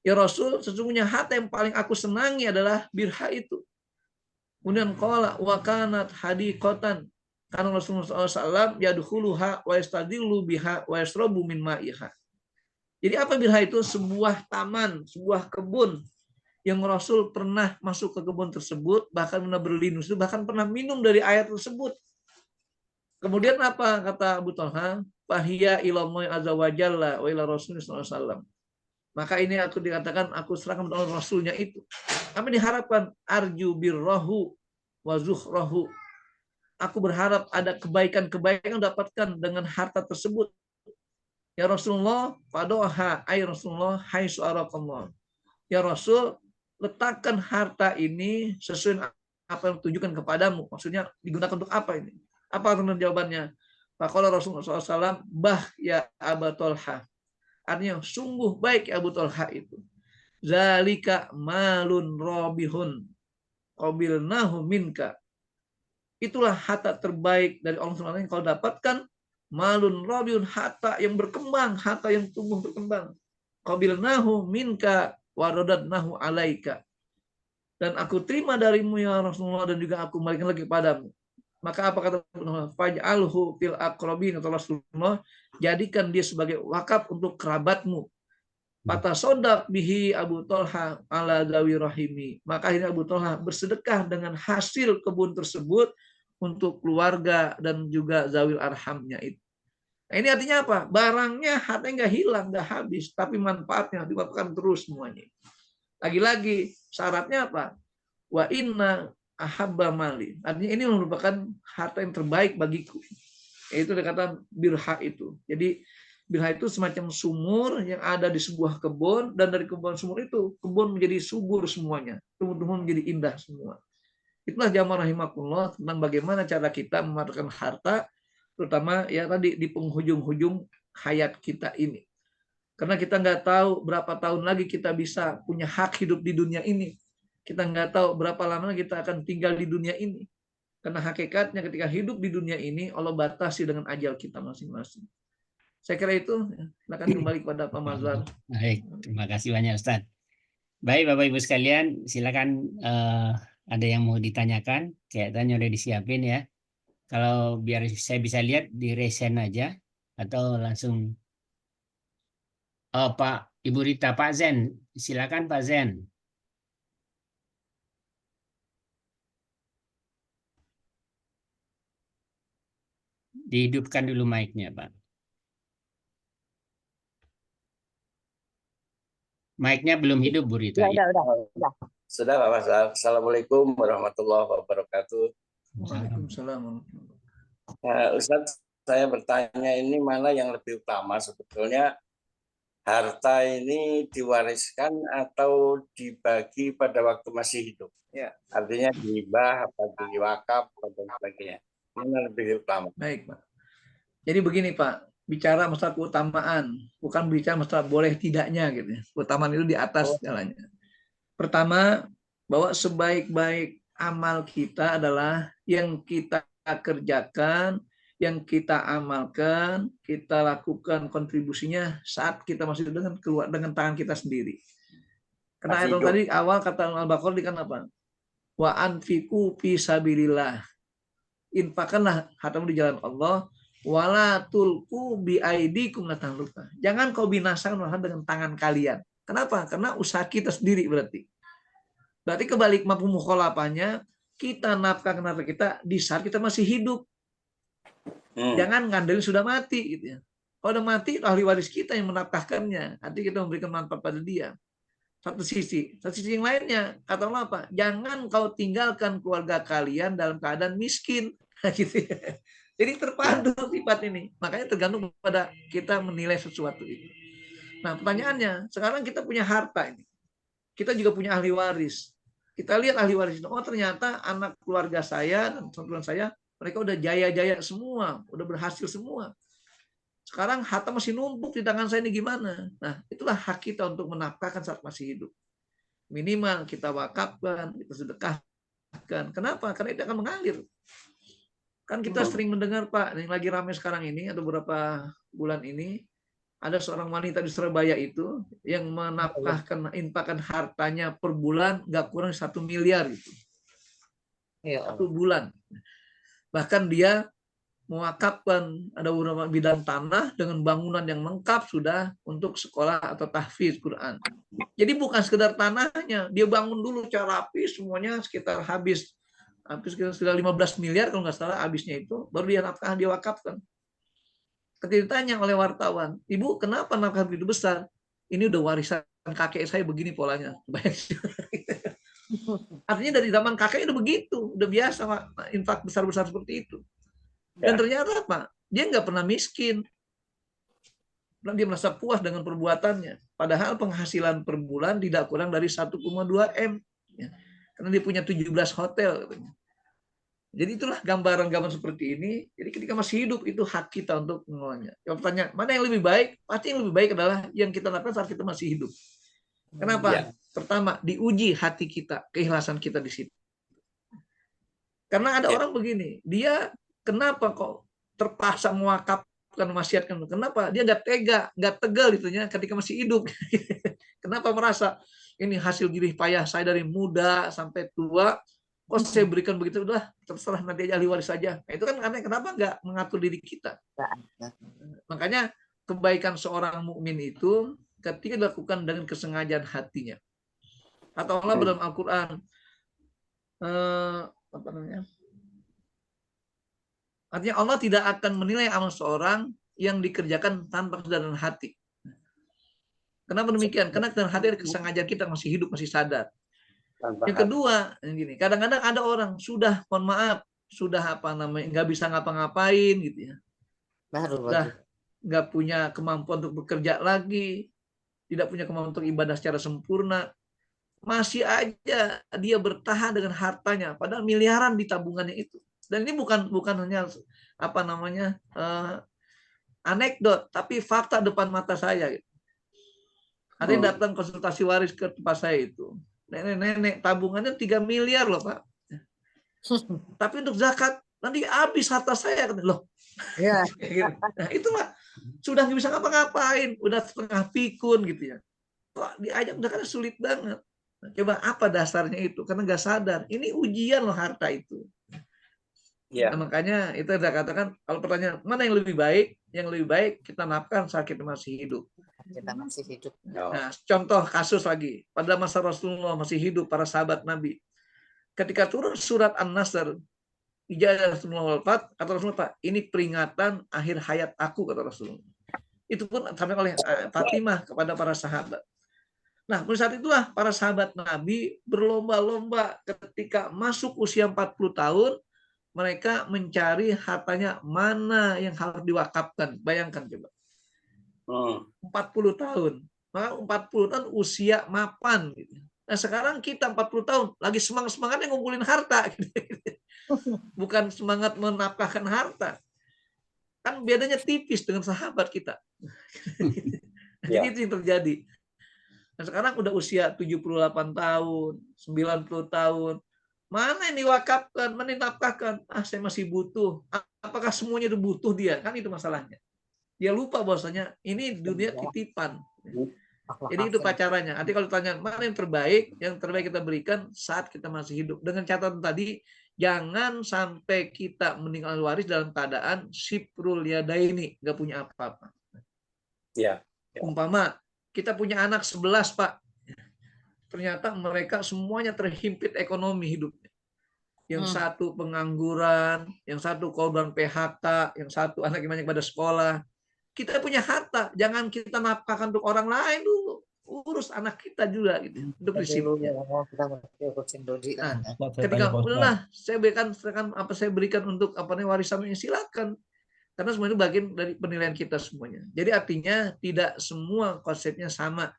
Ya Rasul, sesungguhnya harta yang paling aku senangi adalah birha itu. Kemudian qala wa kanat hadiqatan. Karena Rasulullah SAW yadkhuluha wa yastadillu biha wa yasrabu min ma'iha. Jadi apa birha itu? Sebuah taman, sebuah kebun yang Rasul pernah masuk ke kebun tersebut, bahkan pernah berlindung, bahkan pernah minum dari air tersebut. Kemudian apa kata Abu Thalhah? Fahiya ilallahi azza wa jalla wa ila Rasulullah SAW. Maka ini aku dikatakan aku serahkan kepada Rasulnya itu. Kami diharapkan arju birrahu wa zuhrahu. Aku berharap ada kebaikan-kebaikan yang dapatkan dengan harta tersebut. Ya Rasulullah, fadoha ay Rasulullah haitsu arakallah. Ya Rasul, letakkan harta ini sesuai apa yang tunjukkan kepadamu. Maksudnya digunakan untuk apa ini? Apa jawabannya? Faqala Rasulullah SAW, bah ya Abu Thalhah. Artinya sungguh baik ya Abu Thalhah itu. Zalika malun robihun qabilnahu minka. Itulah harta terbaik dari Allah SWT yang kau dapatkan. Malun robihun, harta yang berkembang, harta yang tumbuh berkembang. Qabilnahu minka waradadnahu alaika. Dan aku terima darimu ya Rasulullah dan juga aku kembalikan lagi kepadamu. Maka apa kata faj'alhu fil aqrabin, kata Rasulullah, jadikan dia sebagai wakaf untuk kerabatmu. Fatasodaq bihi Abu Thalhah ala zawi rahimi. Maka akhirnya Abu Thalhah bersedekah dengan hasil kebun tersebut untuk keluarga dan juga zawil arhamnya itu. Nah, ini artinya apa? Barangnya hartanya nggak hilang, nggak habis, tapi manfaatnya diberikan terus semuanya. Lagi-lagi syaratnya apa? Wa inna ahabba mali. Artinya ini merupakan harta yang terbaik bagiku. Yaitu dikatakan birha itu. Jadi Bilha itu semacam sumur yang ada di sebuah kebun, dan dari kebun sumur itu kebun menjadi subur semuanya, tumbuh-tumbuh menjadi indah semua. Itulah jamaah rahimakumullah tentang bagaimana cara kita memanfaatkan harta, terutama ya tadi di penghujung-hujung hayat kita ini. Karena kita nggak tahu berapa tahun lagi kita bisa punya hak hidup di dunia ini. Kita nggak tahu berapa lama kita akan tinggal di dunia ini. Karena hakikatnya ketika hidup di dunia ini, Allah batasi dengan ajal kita masing-masing. Saya kira itu. Silakan kembali kepada Pak Mazhar. Baik, terima kasih banyak Ustaz. Baik Bapak Ibu sekalian, silakan ada yang mau ditanyakan, kayaknya udah disiapin ya. Kalau biar saya bisa lihat di resen aja atau langsung. Oh, Pak Ibu Rita, Pak Zen, silakan Pak Zen. Dihidupkan dulu mic-nya, Pak. Mic-nya belum hidup, Bu Rita. Ya, udah. Sudah Pak Mazhar. Assalamualaikum warahmatullahi wabarakatuh. Waalaikumsalam. Ustadz, saya bertanya ini mana yang lebih utama sebetulnya, harta ini diwariskan atau dibagi pada waktu masih hidup? Ya, artinya dihibah, apa diwakaf, dan sebagainya. Mana lebih utama? Baik, Pak. Jadi begini, Pak. Bicara masalah keutamaan, bukan bicara masalah boleh tidaknya gitu ya. Keutamaan itu di atas segalanya. Pertama, bahwa sebaik-baik amal kita adalah yang kita kerjakan, yang kita amalkan, kita lakukan kontribusinya saat kita masih keluar dengan tangan kita sendiri. Karena ayat tadi awal kata Al-Baqarah kan apa? Wa anfiqu fi sabilillah. Infakkanlah hartamu di jalan Allah, wala tulqu bi aidikum la tahluka. Jangan kau binasakan dengan tangan kalian. Kenapa? Karena usaha kita sendiri berarti. Berarti kebalik mafhum mukhalafahnya, kita nafkahkan harta kita di saat kita masih hidup. Jangan ngandelin sudah mati gitu ya. Kalau udah mati, ahli waris kita yang menafkahkannya. Artinya kita memberikan manfaat pada dia. Satu sisi yang lainnya, kata Allah apa? Jangan kau tinggalkan keluarga kalian dalam keadaan miskin. Gitu ya. Jadi terpadu sifat ini. Makanya tergantung pada kita menilai sesuatu itu. Nah pertanyaannya, sekarang kita punya harta ini. Kita juga punya ahli waris. Kita lihat ahli waris itu. Oh ternyata anak keluarga saya dan teman-teman saya, mereka udah jaya-jaya semua, udah berhasil semua. Sekarang harta masih numpuk di tangan saya ini gimana? Nah, itulah hak kita untuk menafkahkan saat masih hidup. Minimal kita wakafkan, kita sedekahkan. Kenapa? Karena itu akan mengalir. Kan kita sering mendengar, Pak, yang lagi ramai sekarang ini, atau beberapa bulan ini, ada seorang wanita di Surabaya itu yang menafkahkan, infakkan hartanya per bulan nggak kurang 1 miliar gitu. 1 bulan. Bahkan dia mewakafkan ada beberapa bidang tanah dengan bangunan yang lengkap sudah untuk sekolah atau tahfiz Quran. Jadi bukan sekedar tanahnya, dia bangun dulu secara rapi semuanya sekitar habis sekitar 15 miliar kalau nggak salah habisnya itu, baru dia nafkah dia wakafkan. Ketika ditanya oleh wartawan, Ibu kenapa nafkah begitu besar? Ini udah warisan kakek saya begini polanya. Artinya dari zaman kakek udah begitu, udah biasa Pak, infak besar-besar seperti itu. Dan ternyata apa? Dia nggak pernah miskin. Dia merasa puas dengan perbuatannya. Padahal penghasilan per bulan tidak kurang dari 1,2 M. Ya. Karena dia punya 17 hotel. Katanya. Jadi itulah gambaran-gambaran seperti ini. Jadi ketika masih hidup itu hak kita untuk mengelolanya. Kalau bertanya, mana yang lebih baik? Pasti yang lebih baik adalah yang kita lakukan saat kita masih hidup. Kenapa? Ya. Pertama, diuji hati kita, keikhlasan kita di situ. Karena ada orang begini, dia kenapa kok terpaksa mewakafkan, mewasiatkan? Kenapa? Dia nggak tega, nggak tegal itunya ketika masih hidup. Kenapa merasa ini hasil jerih payah saya dari muda sampai tua, kok saya berikan begitu, udah terserah nanti aja ahli waris saja. Nah, itu kan aneh, kenapa nggak mengatur diri kita? Makanya kebaikan seorang mukmin itu ketika dilakukan dengan kesengajaan hatinya. Atau Allah dalam Al-Quran, apa namanya? Artinya Allah tidak akan menilai amal seorang yang dikerjakan tanpa kesadaran hati. Kenapa demikian? Karena kesadaran hati ada kesengajaan kita masih hidup, masih sadar. Yang kedua, gini, kadang-kadang ada orang sudah, mohon maaf, sudah apa namanya, nggak bisa ngapa-ngapain gitu ya. Sudah nggak punya kemampuan untuk bekerja lagi, tidak punya kemampuan untuk ibadah secara sempurna, masih aja dia bertahan dengan hartanya, padahal miliaran di tabungannya itu. Dan ini bukan hanya apa namanya anekdot, tapi fakta depan mata saya. Ada yang datang konsultasi waris ke tempat saya itu, nenek tabungannya 3 miliar loh Pak, tapi untuk zakat nanti habis harta saya, loh. Ya. Nah, itu mah sudah nggak bisa ngapa-ngapain, udah setengah pikun gitu ya. Kok diajak zakat sulit banget. Nah, coba apa dasarnya itu? Karena nggak sadar. Ini ujian loh harta itu. Ya. Nah, makanya itu saya katakan, kalau pertanyaan mana yang lebih baik? Yang lebih baik kita nafkahkan saat kita masih hidup. Kita masih hidup. Nah, contoh kasus lagi. Pada masa Rasulullah masih hidup, para sahabat Nabi. Ketika turun surat An-Nasr, ijazah Rasulullah wafat, kata Rasulullah, Pak, ini peringatan akhir hayat aku, kata Rasulullah. Itu pun disampaikan oleh Fatimah kepada para sahabat. Nah, pada saat itulah para sahabat Nabi berlomba-lomba ketika masuk usia 40 tahun, mereka mencari hartanya mana yang harus diwakafkan. Bayangkan coba. 40 tahun. Maka 40 tahun usia mapan. Gitu. Nah, sekarang kita 40 tahun lagi semangat-semangatnya ngumpulin harta. Gitu. Bukan semangat menafkahkan harta. Kan bedanya tipis dengan sahabat kita. Jadi itu yang terjadi. Nah, sekarang udah usia 78 tahun, 90 tahun. Mana yang diwakafkan, mana yang dinafkahkan? Saya masih butuh. Apakah semuanya itu butuh dia? Kan itu masalahnya. Dia lupa bahwasanya ini dunia titipan. Jadi itu pacarannya. Nanti kalau tanya mana yang terbaik kita berikan saat kita masih hidup. Dengan catatan tadi, jangan sampai kita meninggalkan waris dalam keadaan siprul yadaini, nggak punya apa-apa. Ya. Umpama kita punya anak 11, Pak. Ternyata mereka semuanya terhimpit ekonomi hidupnya. Yang satu pengangguran, yang satu korban PHK, yang satu anaknya banyak pada sekolah. Kita punya harta, jangan kita nafkahkan untuk orang lain dulu. Urus anak kita juga gitu. Itu prinsipnya. Nah, ketika udahlah saya berikan apa saya berikan untuk warisan ini, silakan. Karena semua itu bagian dari penilaian kita semuanya. Jadi artinya tidak semua konsepnya sama.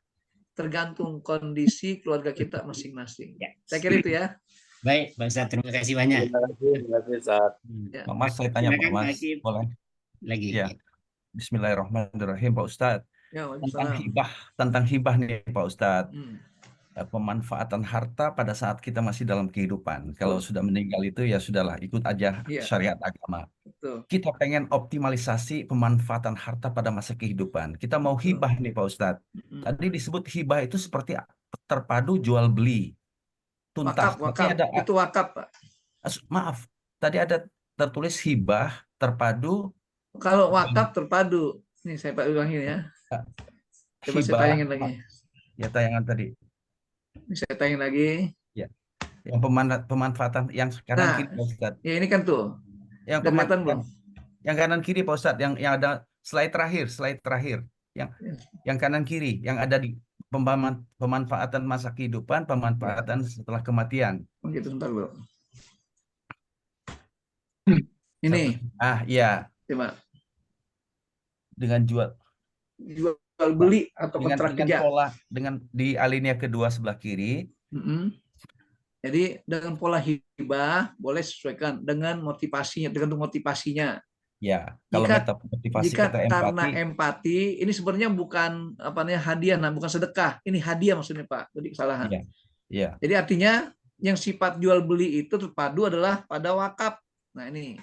Tergantung kondisi keluarga kita masing-masing. Ya. Saya kira itu ya. Baik, Pak Ustadz, terima kasih banyak. Terima kasih, Ustaz. Ya. Mas, saya tanya Pak Mas, boleh? Lagi. Ya. Bismillahirrahmanirrahim, Pak Ustadz. Ya, tentang hibah nih, Pak Ustadz. Pemanfaatan harta pada saat kita masih dalam kehidupan. Kalau sudah meninggal itu ya sudahlah, ikut aja syariat agama. Betul. Kita pengen optimalisasi pemanfaatan harta pada masa kehidupan. Kita mau hibah nih Pak Ustadz. Tadi disebut hibah itu seperti terpadu jual beli. Tuntas. Wakaf. Itu wakaf, Pak. Maaf, tadi ada tertulis hibah terpadu. Kalau wakaf terpadu. Nih saya Pak ulangin ya. Coba saya tayangin lagi. Ya, tayangan tadi. Ini saya tayangin lagi. Ya. Yang pemanfaatan yang kanan kiri Pak Ustadz. Ya ini kan tuh. Yang kanan kiri Pak Ustadz, yang ada slide terakhir. Yang kanan kiri yang ada di pemanfaatan masa kehidupan, pemanfaatan setelah kematian. Gitu, sebentar loh. Ini. Iya. Coba. Dengan jual beli atau kontrak kerja. Dengan di alinea kedua sebelah kiri. Jadi dengan pola hibah boleh sesuaikan dengan motivasinya, tergantung motivasinya. Ya, kalau motivasi jika kita karena empati, ini sebenarnya bukan hadiah, bukan sedekah. Ini hadiah maksudnya Pak. Jadi kesalahan. Ya. Jadi artinya yang sifat jual beli itu terpadu adalah pada wakaf. Nah ini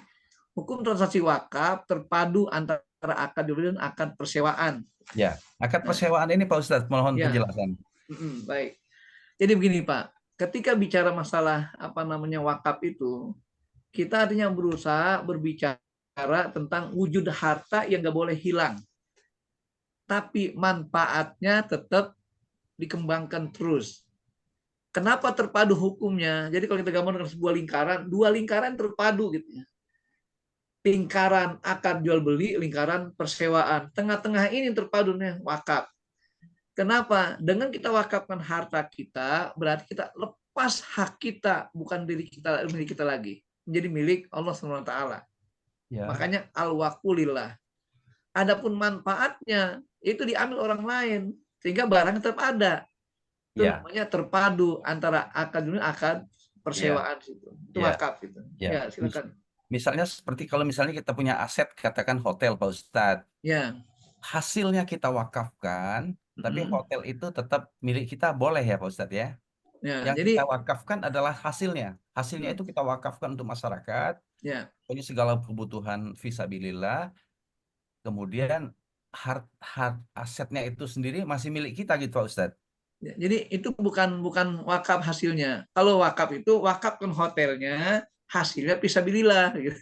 hukum transaksi wakaf terpadu antara akad jual beli dan akad persewaan. Ya, akad persewaan ini Pak Ustadz, mohon penjelasan. Baik. Jadi begini Pak. Ketika bicara masalah wakaf itu, kita artinya berusaha berbicara tentang wujud harta yang nggak boleh hilang, tapi manfaatnya tetap dikembangkan terus. Kenapa terpadu hukumnya? Jadi kalau kita gambarkan sebuah lingkaran, dua lingkaran terpadu gitu ya. Lingkaran akad jual beli, lingkaran persewaan. Tengah-tengah ini terpadunya wakaf. Kenapa? Dengan kita wakafkan harta kita, berarti kita lepas hak kita, bukan milik kita lagi, menjadi milik Allah SWT. Ya. Makanya al-waqfu lillah. Adapun manfaatnya itu diambil orang lain sehingga barang tetap ada. Itu Ya, namanya terpadu antara akad dunia, akad persewaan itu. Itu ya, wakaf itu. ya. Ya, silakan. Misalnya seperti kalau misalnya kita punya aset, katakan hotel, Pak Ustadz. Ya. Hasilnya kita wakafkan, tapi hotel itu tetap milik kita, boleh ya Pak Ustadz ya? Ya, Yang jadi kita wakafkan adalah hasilnya. Hasilnya itu kita wakafkan untuk masyarakat. ya. Pokoknya segala kebutuhan fisabilillah. Kemudian asetnya itu sendiri masih milik kita gitu Pak Ustadz. Ya, jadi itu bukan wakaf hasilnya. Kalau wakaf itu wakafkan hotelnya, hasilnya fisabilillah gitu.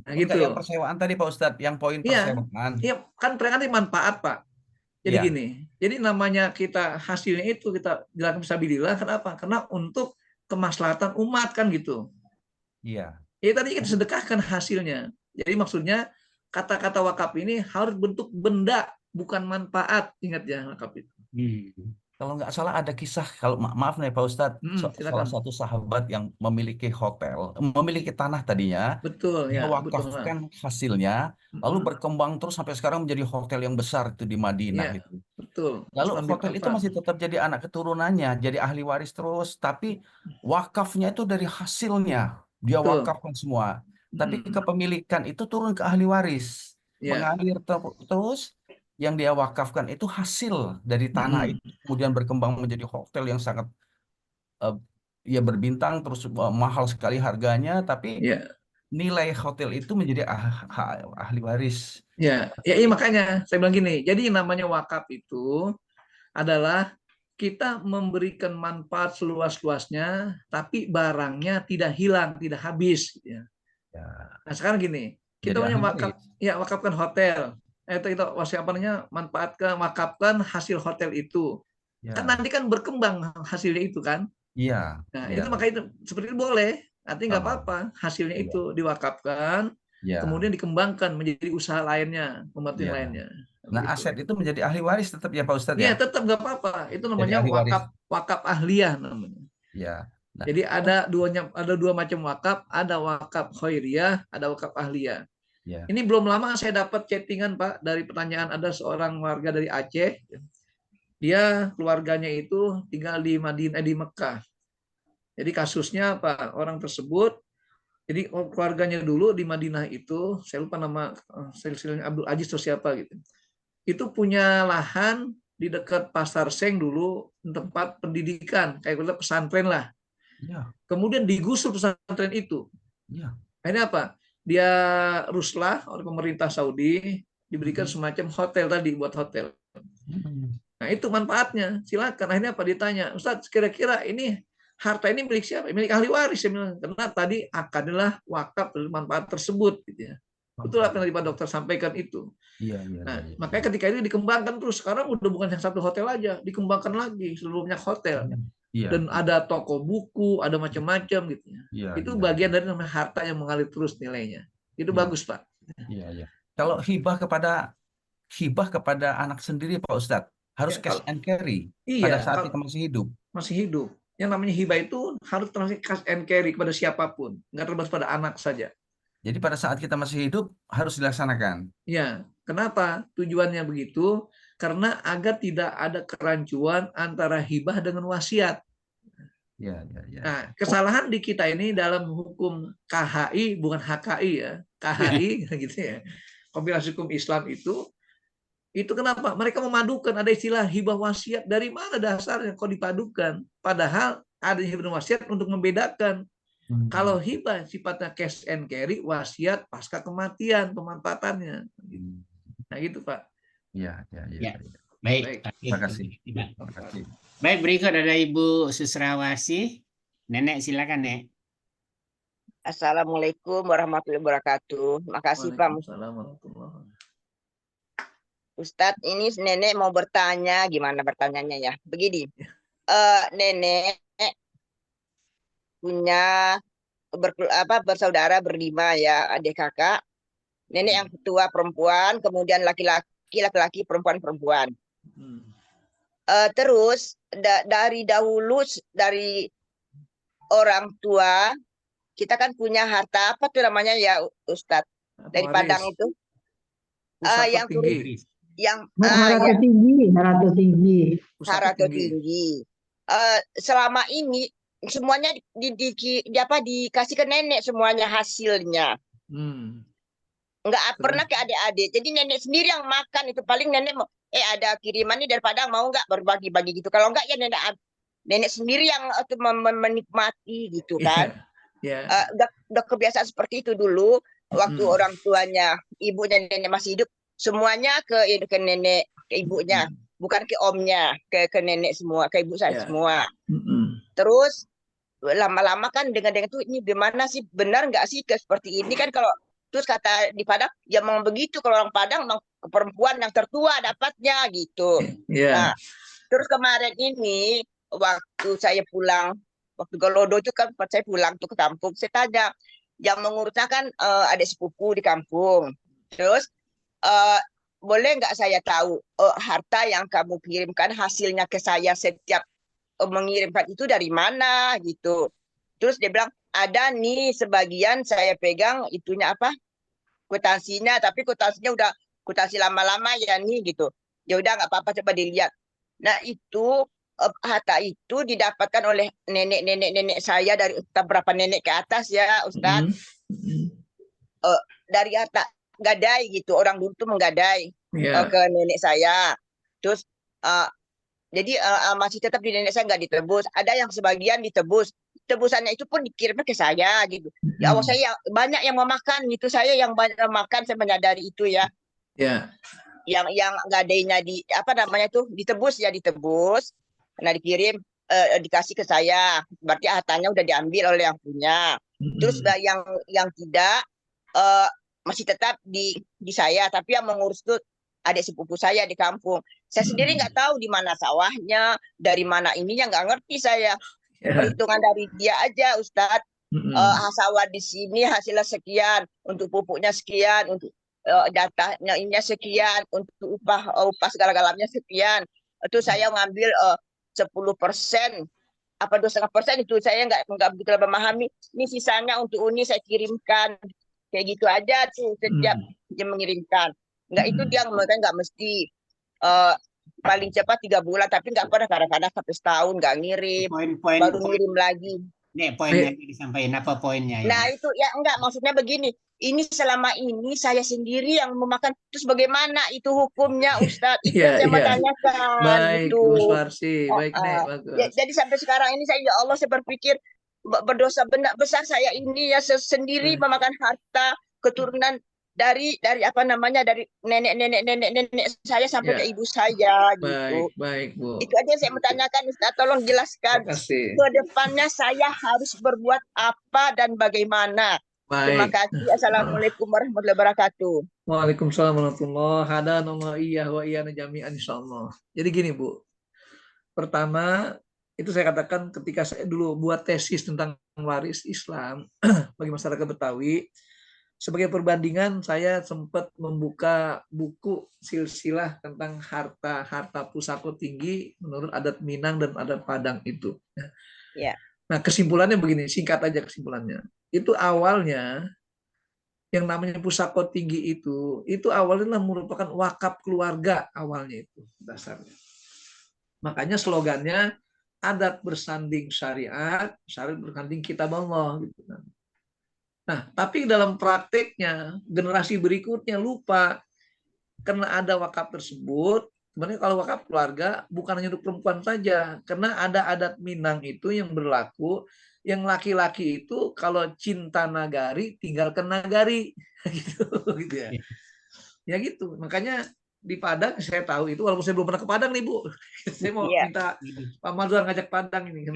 Nah, Enggak, gitu. yang persewaan tadi Pak Ustadz, yang poin Iya, persewaan. iya kan perangkat manfaat, Pak. Jadi Iya. gini, jadi namanya kita hasilnya itu kita jalan fisabilillah, kenapa? Karena untuk kemaslahatan umat kan gitu. Iya. Ya tadi kita sedekahkan hasilnya. Jadi maksudnya kata-kata wakaf ini harus bentuk benda, bukan manfaat. Ingat ya wakaf itu. Kalau nggak salah ada kisah, kalau maaf nih Pak Ustadz, salah Silakan. satu sahabat yang memiliki hotel, memiliki tanah tadinya, Betul dia ya, wakafkan hasilnya, lalu berkembang terus sampai sekarang menjadi hotel yang besar itu di Madinah ya, itu. betul. Lalu Usman bin hotel itu Affan. masih tetap jadi anak keturunannya, jadi ahli waris terus, tapi wakafnya itu dari hasilnya, dia Betul. wakafkan semua. Tapi kepemilikan itu turun ke ahli waris, Ya. mengalir terus. Yang dia wakafkan itu hasil dari tanah itu, kemudian berkembang menjadi hotel yang sangat ya berbintang, terus mahal sekali harganya, tapi Ya. nilai hotel itu menjadi ahli waris. Ya, ya iya, makanya saya bilang gini. Jadi yang namanya wakaf itu adalah kita memberikan manfaat seluas-luasnya, tapi barangnya tidak hilang, tidak habis. Gitu ya. Ya. Nah sekarang gini, kita Jadi punya ahli wakaf, waris. ya wakafkan hotel. Kita apa namanya, manfaatkan, wakafkan hasil hotel itu. Ya. Kan nanti kan berkembang hasilnya itu kan. Iya. Nah Ya. itu maka itu seperti itu boleh. Artinya nggak apa-apa, hasilnya Iya. itu diwakafkan, Ya. kemudian dikembangkan menjadi usaha lainnya, membantu yang Ya. lainnya. Nah, Begitu. aset itu menjadi ahli waris tetap ya Pak Ustadz ya? Iya, tetap nggak apa-apa. Itu Jadi namanya ahli waris. wakaf ahliyah namanya. Ya. Nah, Jadi ada dua macam wakaf, ada wakaf khairiyah, ada wakaf ahliyah. ya. Ini belum lama saya dapat chattingan Pak dari pertanyaan, ada seorang warga dari Aceh. Dia keluarganya itu tinggal di Madinah, di Mekah. Jadi kasusnya apa? Orang tersebut, jadi keluarganya dulu di Madinah itu, saya lupa nama silsilahnya, Abdul Aziz atau siapa gitu. Itu punya lahan di dekat Pasar Seng dulu, tempat pendidikan, kayak pesantren lah. Ya. Kemudian digusur pesantren itu. Ya. Akhirnya apa? Dia ruslah oleh pemerintah Saudi, diberikan semacam hotel tadi, buat hotel. Nah itu manfaatnya, silakan. Akhirnya apa, ditanya, Ustadz kira-kira ini harta ini milik siapa? Milik ahli waris. Saya bilang, karena tadi akadnya wakaf dari manfaat tersebut. Gitu ya. Betul apa yang tadi Pak Dokter sampaikan itu. Iya. Nah, makanya ketika itu dikembangkan terus. Sekarang udah bukan yang satu hotel aja, dikembangkan lagi seluruhnya hotel. Iya. Dan ada toko buku, ada macam-macam gitu ya. Iya, itu iya. bagian dari namanya harta yang mengalir terus nilainya. Itu Iya. bagus Pak. Iya. Kalau hibah kepada anak sendiri Pak Ustadz, harus cash and carry pada saat kita masih hidup. Masih hidup. Yang namanya hibah itu harus transaksi cash and carry kepada siapapun, nggak terbatas pada anak saja. Jadi pada saat kita masih hidup harus dilaksanakan. Ya, kenapa? Tujuannya begitu karena agar tidak ada kerancuan antara hibah dengan wasiat. Ya. Nah, kesalahan di kita ini dalam hukum KHI, bukan HKI ya, KHI gitu ya. Kompilasi hukum Islam itu kenapa? Mereka memadukan, ada istilah hibah wasiat. Dari mana dasarnya kok dipadukan? Padahal ada hibah wasiat untuk membedakan. Kalau hibah sifatnya cash and carry, wasiat pasca kematian pemanfaatannya. Nah gitu Pak. Ya. Baik. Terima kasih. Baik, berikut ada Ibu Susrawasi. Nenek silakan, Nek. Assalamualaikum warahmatullahi wabarakatuh. Makasih Pak Ustadz. Ini nenek mau bertanya, gimana bertanyanya ya? Begini, nenek punya bersaudara berlima ya, adik kakak. Nenek yang ketua perempuan, kemudian laki-laki, perempuan. Terus dari dahulu, dari orang tua kita kan punya harta apa tuh namanya ya Ustadz, dari Padang itu yang tinggi. yang Harata tinggi, harata tinggi. Harata tinggi. Selama ini semuanya dikasih ke nenek semuanya hasilnya. Nggak pernah ke adik-adik. Jadi nenek sendiri yang makan itu, paling nenek mau ada kiriman nih dari Padang, mau nggak berbagi-bagi gitu. Kalau nggak ya nenek sendiri yang menikmati gitu kan. Udah kebiasaan seperti itu dulu waktu orang tuanya, ibunya nenek masih hidup, semuanya ke nenek, ke ibunya, bukan ke omnya, ke nenek semua, ke ibu saya semua. Terus lama-lama kan dengan itu, ini gimana sih, benar nggak sih seperti ini kan. Kalau terus kata di Padang, ya memang begitu, kalau orang Padang memang perempuan yang tertua dapatnya gitu. Nah, terus kemarin ini waktu saya pulang, waktu Galodo itu kan saya pulang tuh ke kampung, saya tanya yang mengurusnya kan adik sepupu di kampung. Terus boleh nggak saya tahu harta yang kamu kirimkan hasilnya ke saya setiap mengirimkan itu dari mana gitu. Terus dia bilang, ada nih sebagian saya pegang itunya apa, kwitansinya, tapi kwitansinya udah kwitansi lama-lama ya nih gitu. Ya udah nggak apa-apa, coba dilihat. Nah itu harta itu didapatkan oleh nenek saya, dari beberapa nenek ke atas ya Ustadz. Dari harta gadai gitu, orang dulu tuh menggadai ke nenek saya. Terus jadi masih tetap di nenek saya, nggak ditebus. Ada yang sebagian ditebus. Tebusannya itu pun dikirimnya ke saya gitu. Ya Allah, saya banyak yang memakan gitu. Saya yang banyak memakan, saya menyadari itu ya. Yang gadainya apa namanya tuh ditebus ya, ditebus. Karena dikirim dikasih ke saya. Berarti hartanya udah diambil oleh yang punya. Terus yang tidak masih tetap di saya, tapi yang mengurus tuh adik sepupu saya di kampung. Saya sendiri nggak tahu di mana sawahnya, dari mana ininya, nggak ngerti saya. Perhitungan dari dia aja, Ustadz. Sawah di sini hasilnya sekian, untuk pupuknya sekian, untuk datanya ini sekian, untuk upah segala-galanya sekian. Itu saya ngambil 10%, apa 2,5% itu saya nggak begitu memahami. Ini sisanya untuk Uni saya kirimkan. Kayak gitu aja tuh setiap dia mengirimkan. Nggak, itu dia nggak mesti paling cepat 3 bulan, tapi nggak pernah, kadang-kadang sampai setahun nggak ngirim, baru ngirim lagi. Nih poinnya disampaikan, apa poinnya ya? Nah itu ya enggak, maksudnya begini, ini selama ini saya sendiri yang memakan, terus bagaimana itu hukumnya Ustadz? Itu yang saya mau tanyakan. Baik, gitu. Bu Suwarsi. Baik, bagus. Jadi sampai sekarang ini saya, ya Allah, saya berpikir berdosa besar saya ini ya, sendiri memakan harta keturunan dari apa namanya, dari nenek saya sampai ke ibu saya gitu. Baik, Bu. Itu aja yang saya mau tanyakan, Ustaz, tolong jelaskan ke depannya saya harus berbuat apa dan bagaimana. Terima kasih. Assalamualaikum warahmatullahi wabarakatuh. Waalaikumsalam warahmatullahi wabarakatuh. Insyaallah. Jadi gini, Bu. Pertama, itu saya katakan ketika saya dulu buat tesis tentang waris Islam bagi masyarakat Betawi, sebagai perbandingan saya sempat membuka buku silsilah tentang harta pusako tinggi menurut adat Minang dan adat Padang itu. Nah, kesimpulannya begini, singkat aja kesimpulannya. Itu awalnya yang namanya pusako tinggi itu awalnya merupakan wakaf keluarga, awalnya itu dasarnya. Makanya slogannya adat bersanding syariat, syariat bersanding kitab Allah gitu kan. Nah, tapi dalam prakteknya generasi berikutnya lupa, karena ada wakaf tersebut. Sebenarnya kalau wakaf keluarga bukan hanya untuk perempuan saja, karena ada adat Minang itu yang berlaku, yang laki-laki itu kalau cinta nagari tinggalkan nagari, gitu ya. Ya gitu, makanya di Padang saya tahu itu, walaupun saya belum pernah ke Padang nih Bu, saya mau minta Pak Mazhar ngajak Padang ini.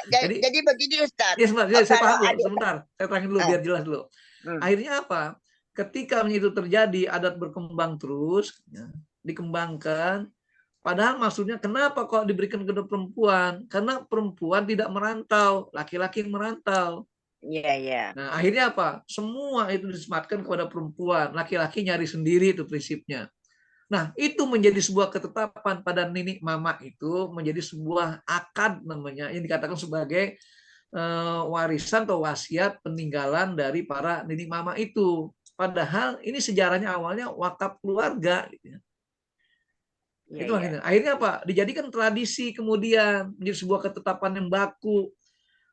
Jadi begini Ustaz. Ya sebentar, saya paham dulu, sebentar, saya terangin dulu biar jelas dulu. Akhirnya apa? Ketika itu terjadi, adat berkembang terus, ya, dikembangkan. Padahal maksudnya kenapa kok diberikan ke perempuan? Karena perempuan tidak merantau, laki-laki yang merantau. Nah, akhirnya apa? Semua itu disematkan kepada perempuan, laki-laki nyari sendiri, itu prinsipnya. Nah, itu menjadi sebuah ketetapan pada nenek mama, itu menjadi sebuah akad namanya, yang dikatakan sebagai warisan atau wasiat peninggalan dari para nenek mama itu. Padahal ini sejarahnya awalnya wakaf keluarga. Gitu. Ya, Itu ya. akhirnya apa? Dijadikan tradisi kemudian menjadi sebuah ketetapan yang baku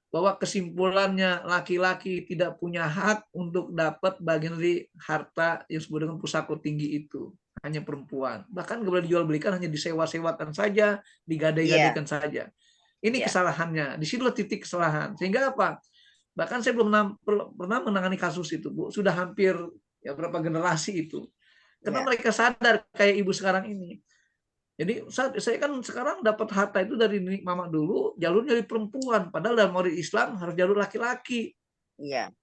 bahwa kesimpulannya laki-laki tidak punya hak untuk dapat bagian dari harta yang disebut dengan pusako tinggi itu. Hanya perempuan. Bahkan nggak boleh dijual belikan, hanya disewa-sewakan saja, digadai-gadaikan saja. Ini kesalahannya. Di situlah titik kesalahan. Sehingga apa? Bahkan saya belum pernah menangani kasus itu, Bu. Sudah hampir ya berapa generasi itu. Karena mereka sadar kayak ibu sekarang ini. Jadi saya kan sekarang dapat harta itu dari nenek mama dulu, jalurnya dari perempuan. Padahal dalam order Islam harus jalur laki-laki. Iya.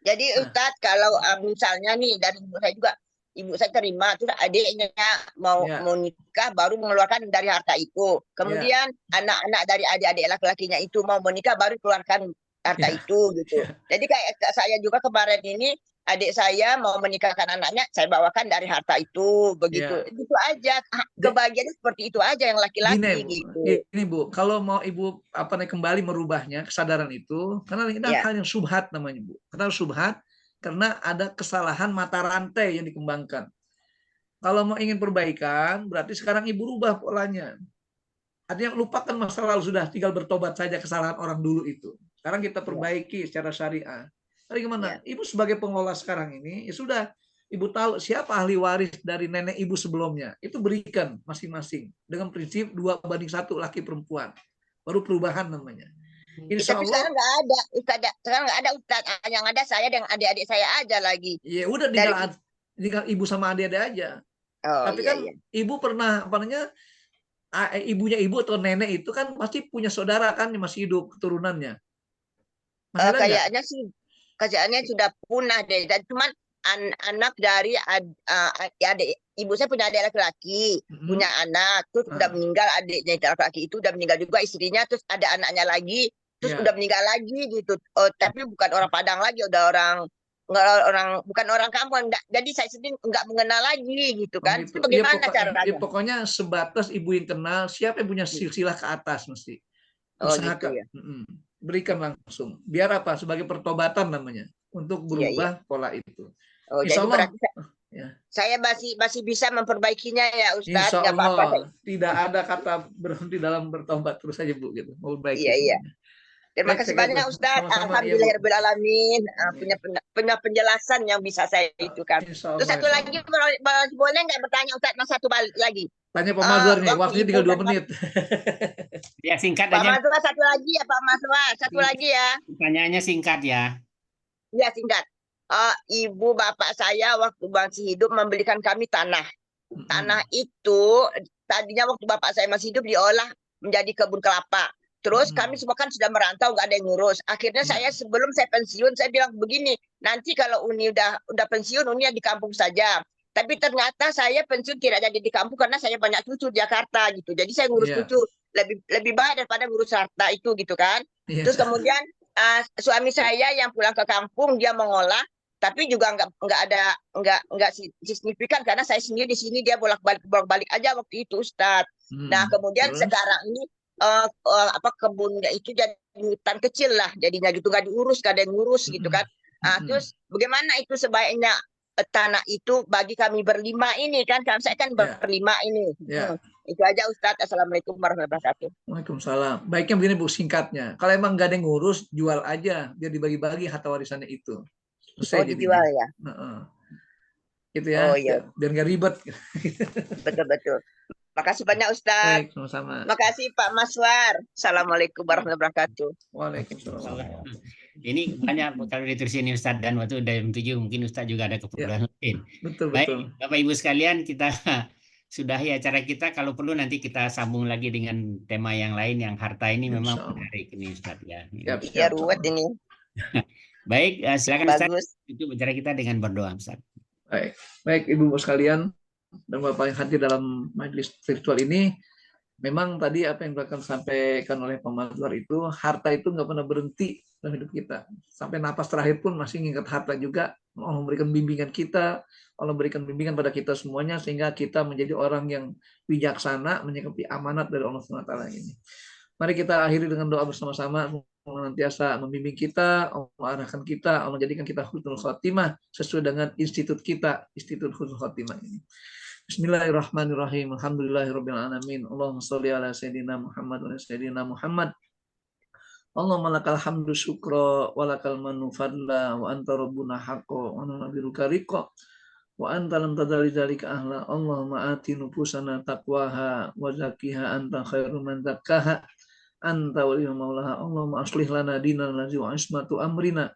Jadi Ustadz, kalau misalnya nih dari ibu saya juga, ibu saya terima, terus adiknya mau nikah baru mengeluarkan dari harta itu. Kemudian anak-anak dari adik-adik laki-lakinya itu mau menikah baru keluarkan harta itu gitu. Jadi kayak saya juga kemarin ini, adik saya mau menikahkan anaknya, saya bawakan dari harta itu, begitu. Itu aja, kebahagiaannya seperti itu aja yang laki-laki gitu. Ini Bu, kalau mau Ibu kembali merubahnya kesadaran itu, karena ini hal yang subhat namanya Bu. Kenapa subhat? Karena ada kesalahan mata rantai yang dikembangkan. Kalau mau ingin perbaikan, berarti sekarang Ibu rubah polanya. Artinya lupakan masa lalu, sudah tinggal bertobat saja kesalahan orang dulu itu. Sekarang kita perbaiki secara syariah. Tapi gimana? Ibu sebagai pengelola sekarang ini, ya sudah, Ibu tahu siapa ahli waris dari nenek Ibu sebelumnya. Itu berikan masing-masing. Dengan prinsip 2:1 laki perempuan. Baru perubahan namanya. Insya Allah. Sekarang nggak ada, Ustaz. Sekarang nggak ada Ustaz. Yang ada saya dengan adik-adik saya aja lagi. Ya udah tinggal Ibu sama adik-adik aja. Tapi kan Ibu pernah, ibunya Ibu atau nenek itu kan pasti punya saudara kan yang masih hidup, keturunannya. Kayaknya sih, kayaknya sudah punah deh. Dan cuman anak dari adik ibu saya punya adik laki-laki, punya anak, terus udah meninggal adiknya laki-laki itu, udah meninggal juga istrinya, terus ada anaknya lagi, terus udah meninggal lagi gitu. Tapi bukan orang Padang lagi, udah bukan orang kampung. Jadi saya sendiri nggak mengenal lagi gitu kan. Itu bagaimana caranya? Ya, pokoknya sebatas Ibu yang kenal siapa yang punya silsilah ke atas mesti. Usahakan. Gitu ya? Berikan langsung. Biar apa? Sebagai pertobatan namanya. Untuk berubah pola itu. Insya Allah. Saya masih bisa memperbaikinya ya Ustaz. Insya Allah. Tidak ada kata berhenti dalam bertobat, terus saja Bu gitu. Mau baik. Iya. Terima kasih banyak Ustaz. Alhamdulillahirobbilalamin. Punya penjelasan yang bisa saya itukan. Terus satu lagi, boleh nggak bertanya Ustaz? Satu lagi. Tanya Pak Mazhar nih, waktunya tinggal 2 menit. Ya singkat Pak aja. Mazhar satu lagi ya Pak Mazhar, satu lagi ya. Pertanyaannya singkat ya. Ya singkat. Ibu bapak saya waktu masih hidup membelikan kami tanah. Tanah itu tadinya waktu bapak saya masih hidup diolah menjadi kebun kelapa. Terus kami semua kan sudah merantau, nggak ada yang ngurus. Akhirnya saya sebelum saya pensiun, saya bilang begini, nanti kalau Uni udah pensiun, Uni di kampung saja. Tapi ternyata saya pensiun tidak jadi di kampung karena saya banyak cucu di Jakarta gitu. Jadi saya ngurus cucu lebih baik daripada ngurus harta itu gitu kan. Terus kemudian suami saya yang pulang ke kampung dia mengolah, tapi juga nggak signifikan karena saya sendiri di sini, dia bolak-balik aja waktu itu Ustadz. Nah kemudian sekarang ini kebunnya itu jadi hutan kecil lah jadinya gitu, nggak diurus, nggak ada yang ngurus gitu kan. Terus bagaimana itu sebaiknya tanah itu bagi kami berlima ini kan, saya kan berlima ini. Itu aja Ustadz. Assalamualaikum warahmatullahi wabarakatuh. Waalaikumsalam. Baiknya begini Bu, singkatnya, kalau emang nggak ada yang ngurus, jual aja biar dibagi-bagi harta warisannya itu. Selesai dijual ya. Itu ya, biar nggak ribet. Betul. Makasih banyak Ustaz. Baik, sama-sama. Makasih Pak Maswar. Assalamualaikum warahmatullahi wabarakatuh. Waalaikumsalam. Ini banyak kalau diterusin Ustaz, dan waktu udah jam 7 mungkin Ustaz juga ada keperluan lain. Betul. Baik, Bapak Ibu sekalian, kita sudahi acara kita. Kalau perlu nanti kita sambung lagi dengan tema yang lain, yang harta ini memang menarik ini Ustaz ya. Ya ruwet ini. Baik, silakan Ustaz. Itu acara kita dengan berdoa Ustaz. Baik Ibu sekalian dan Bapak yang hadir dalam majelis virtual ini, memang tadi apa yang akan sampaikan oleh Pak Mazhar itu, harta itu nggak pernah berhenti dalam hidup kita. Sampai napas terakhir pun masih ingat harta juga. Allah memberikan bimbingan kita, Allah memberikan bimbingan pada kita semuanya, sehingga kita menjadi orang yang bijaksana menyikapi amanat dari Allah SWT ini. Mari kita akhiri dengan doa bersama-sama. senantiasa membimbing kita, Allah arahkan kita, Allah jadikan kita husnul khotimah sesuai dengan institut kita, institut husnul khotimah ini. Bismillahirrahmanirrahim. Alhamdulillahirabbil alamin. Allahumma shalli ala sayyidina Muhammad wa ala sayyidina Muhammad. Allahumma lakal hamdu syukra wa lakal manu fadla wa anta rabbuna haqqo wa nabiruka riqa wa anta lam tadali dzalika ahla. Allahumma ati nufusana taqwaha wa zakkiha anta khairu man zakkaha anta waliyyu maulaha. Allahumma aslih lana dinana allazi wa ismatu amrina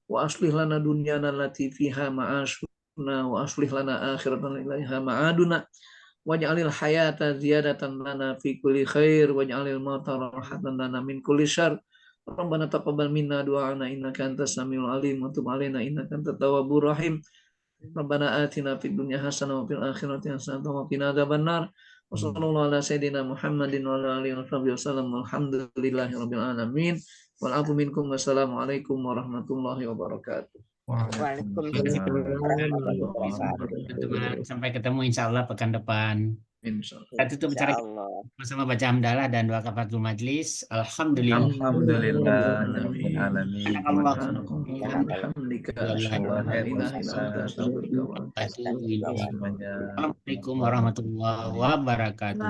wa aslih lana dunyana allati fiha ma'ashuna wa aslih lana akhiratana ilaiha ma'aduna waj'alil hayata ziyadatan lana fi kulli khair waj'alil mauta rahatan lana min kulli syarr. Rabbana taqabbal minna du'ana innaka antas samiul alim wa tub alaina innaka antat tawwabur rahim. Rabbana atina fid dunya hasanah wa fil akhirati hasanah wa qina adzabannar. Wa sallallahu ala sayyidina Muhammadin wa ala alihi wasallam. Alhamdulillahirabbil alamin. Wal afu minkum. Wassalamualaikum warahmatullahi wabarakatuh. Waalaikumsalam. Sampai ketemu insya Allah pekan depan. Kita tutup bicara bersama baca hamdalah dan doa kafaratul majlis. Alhamdulillah. Assalamualaikum warahmatullahi wabarakatuh.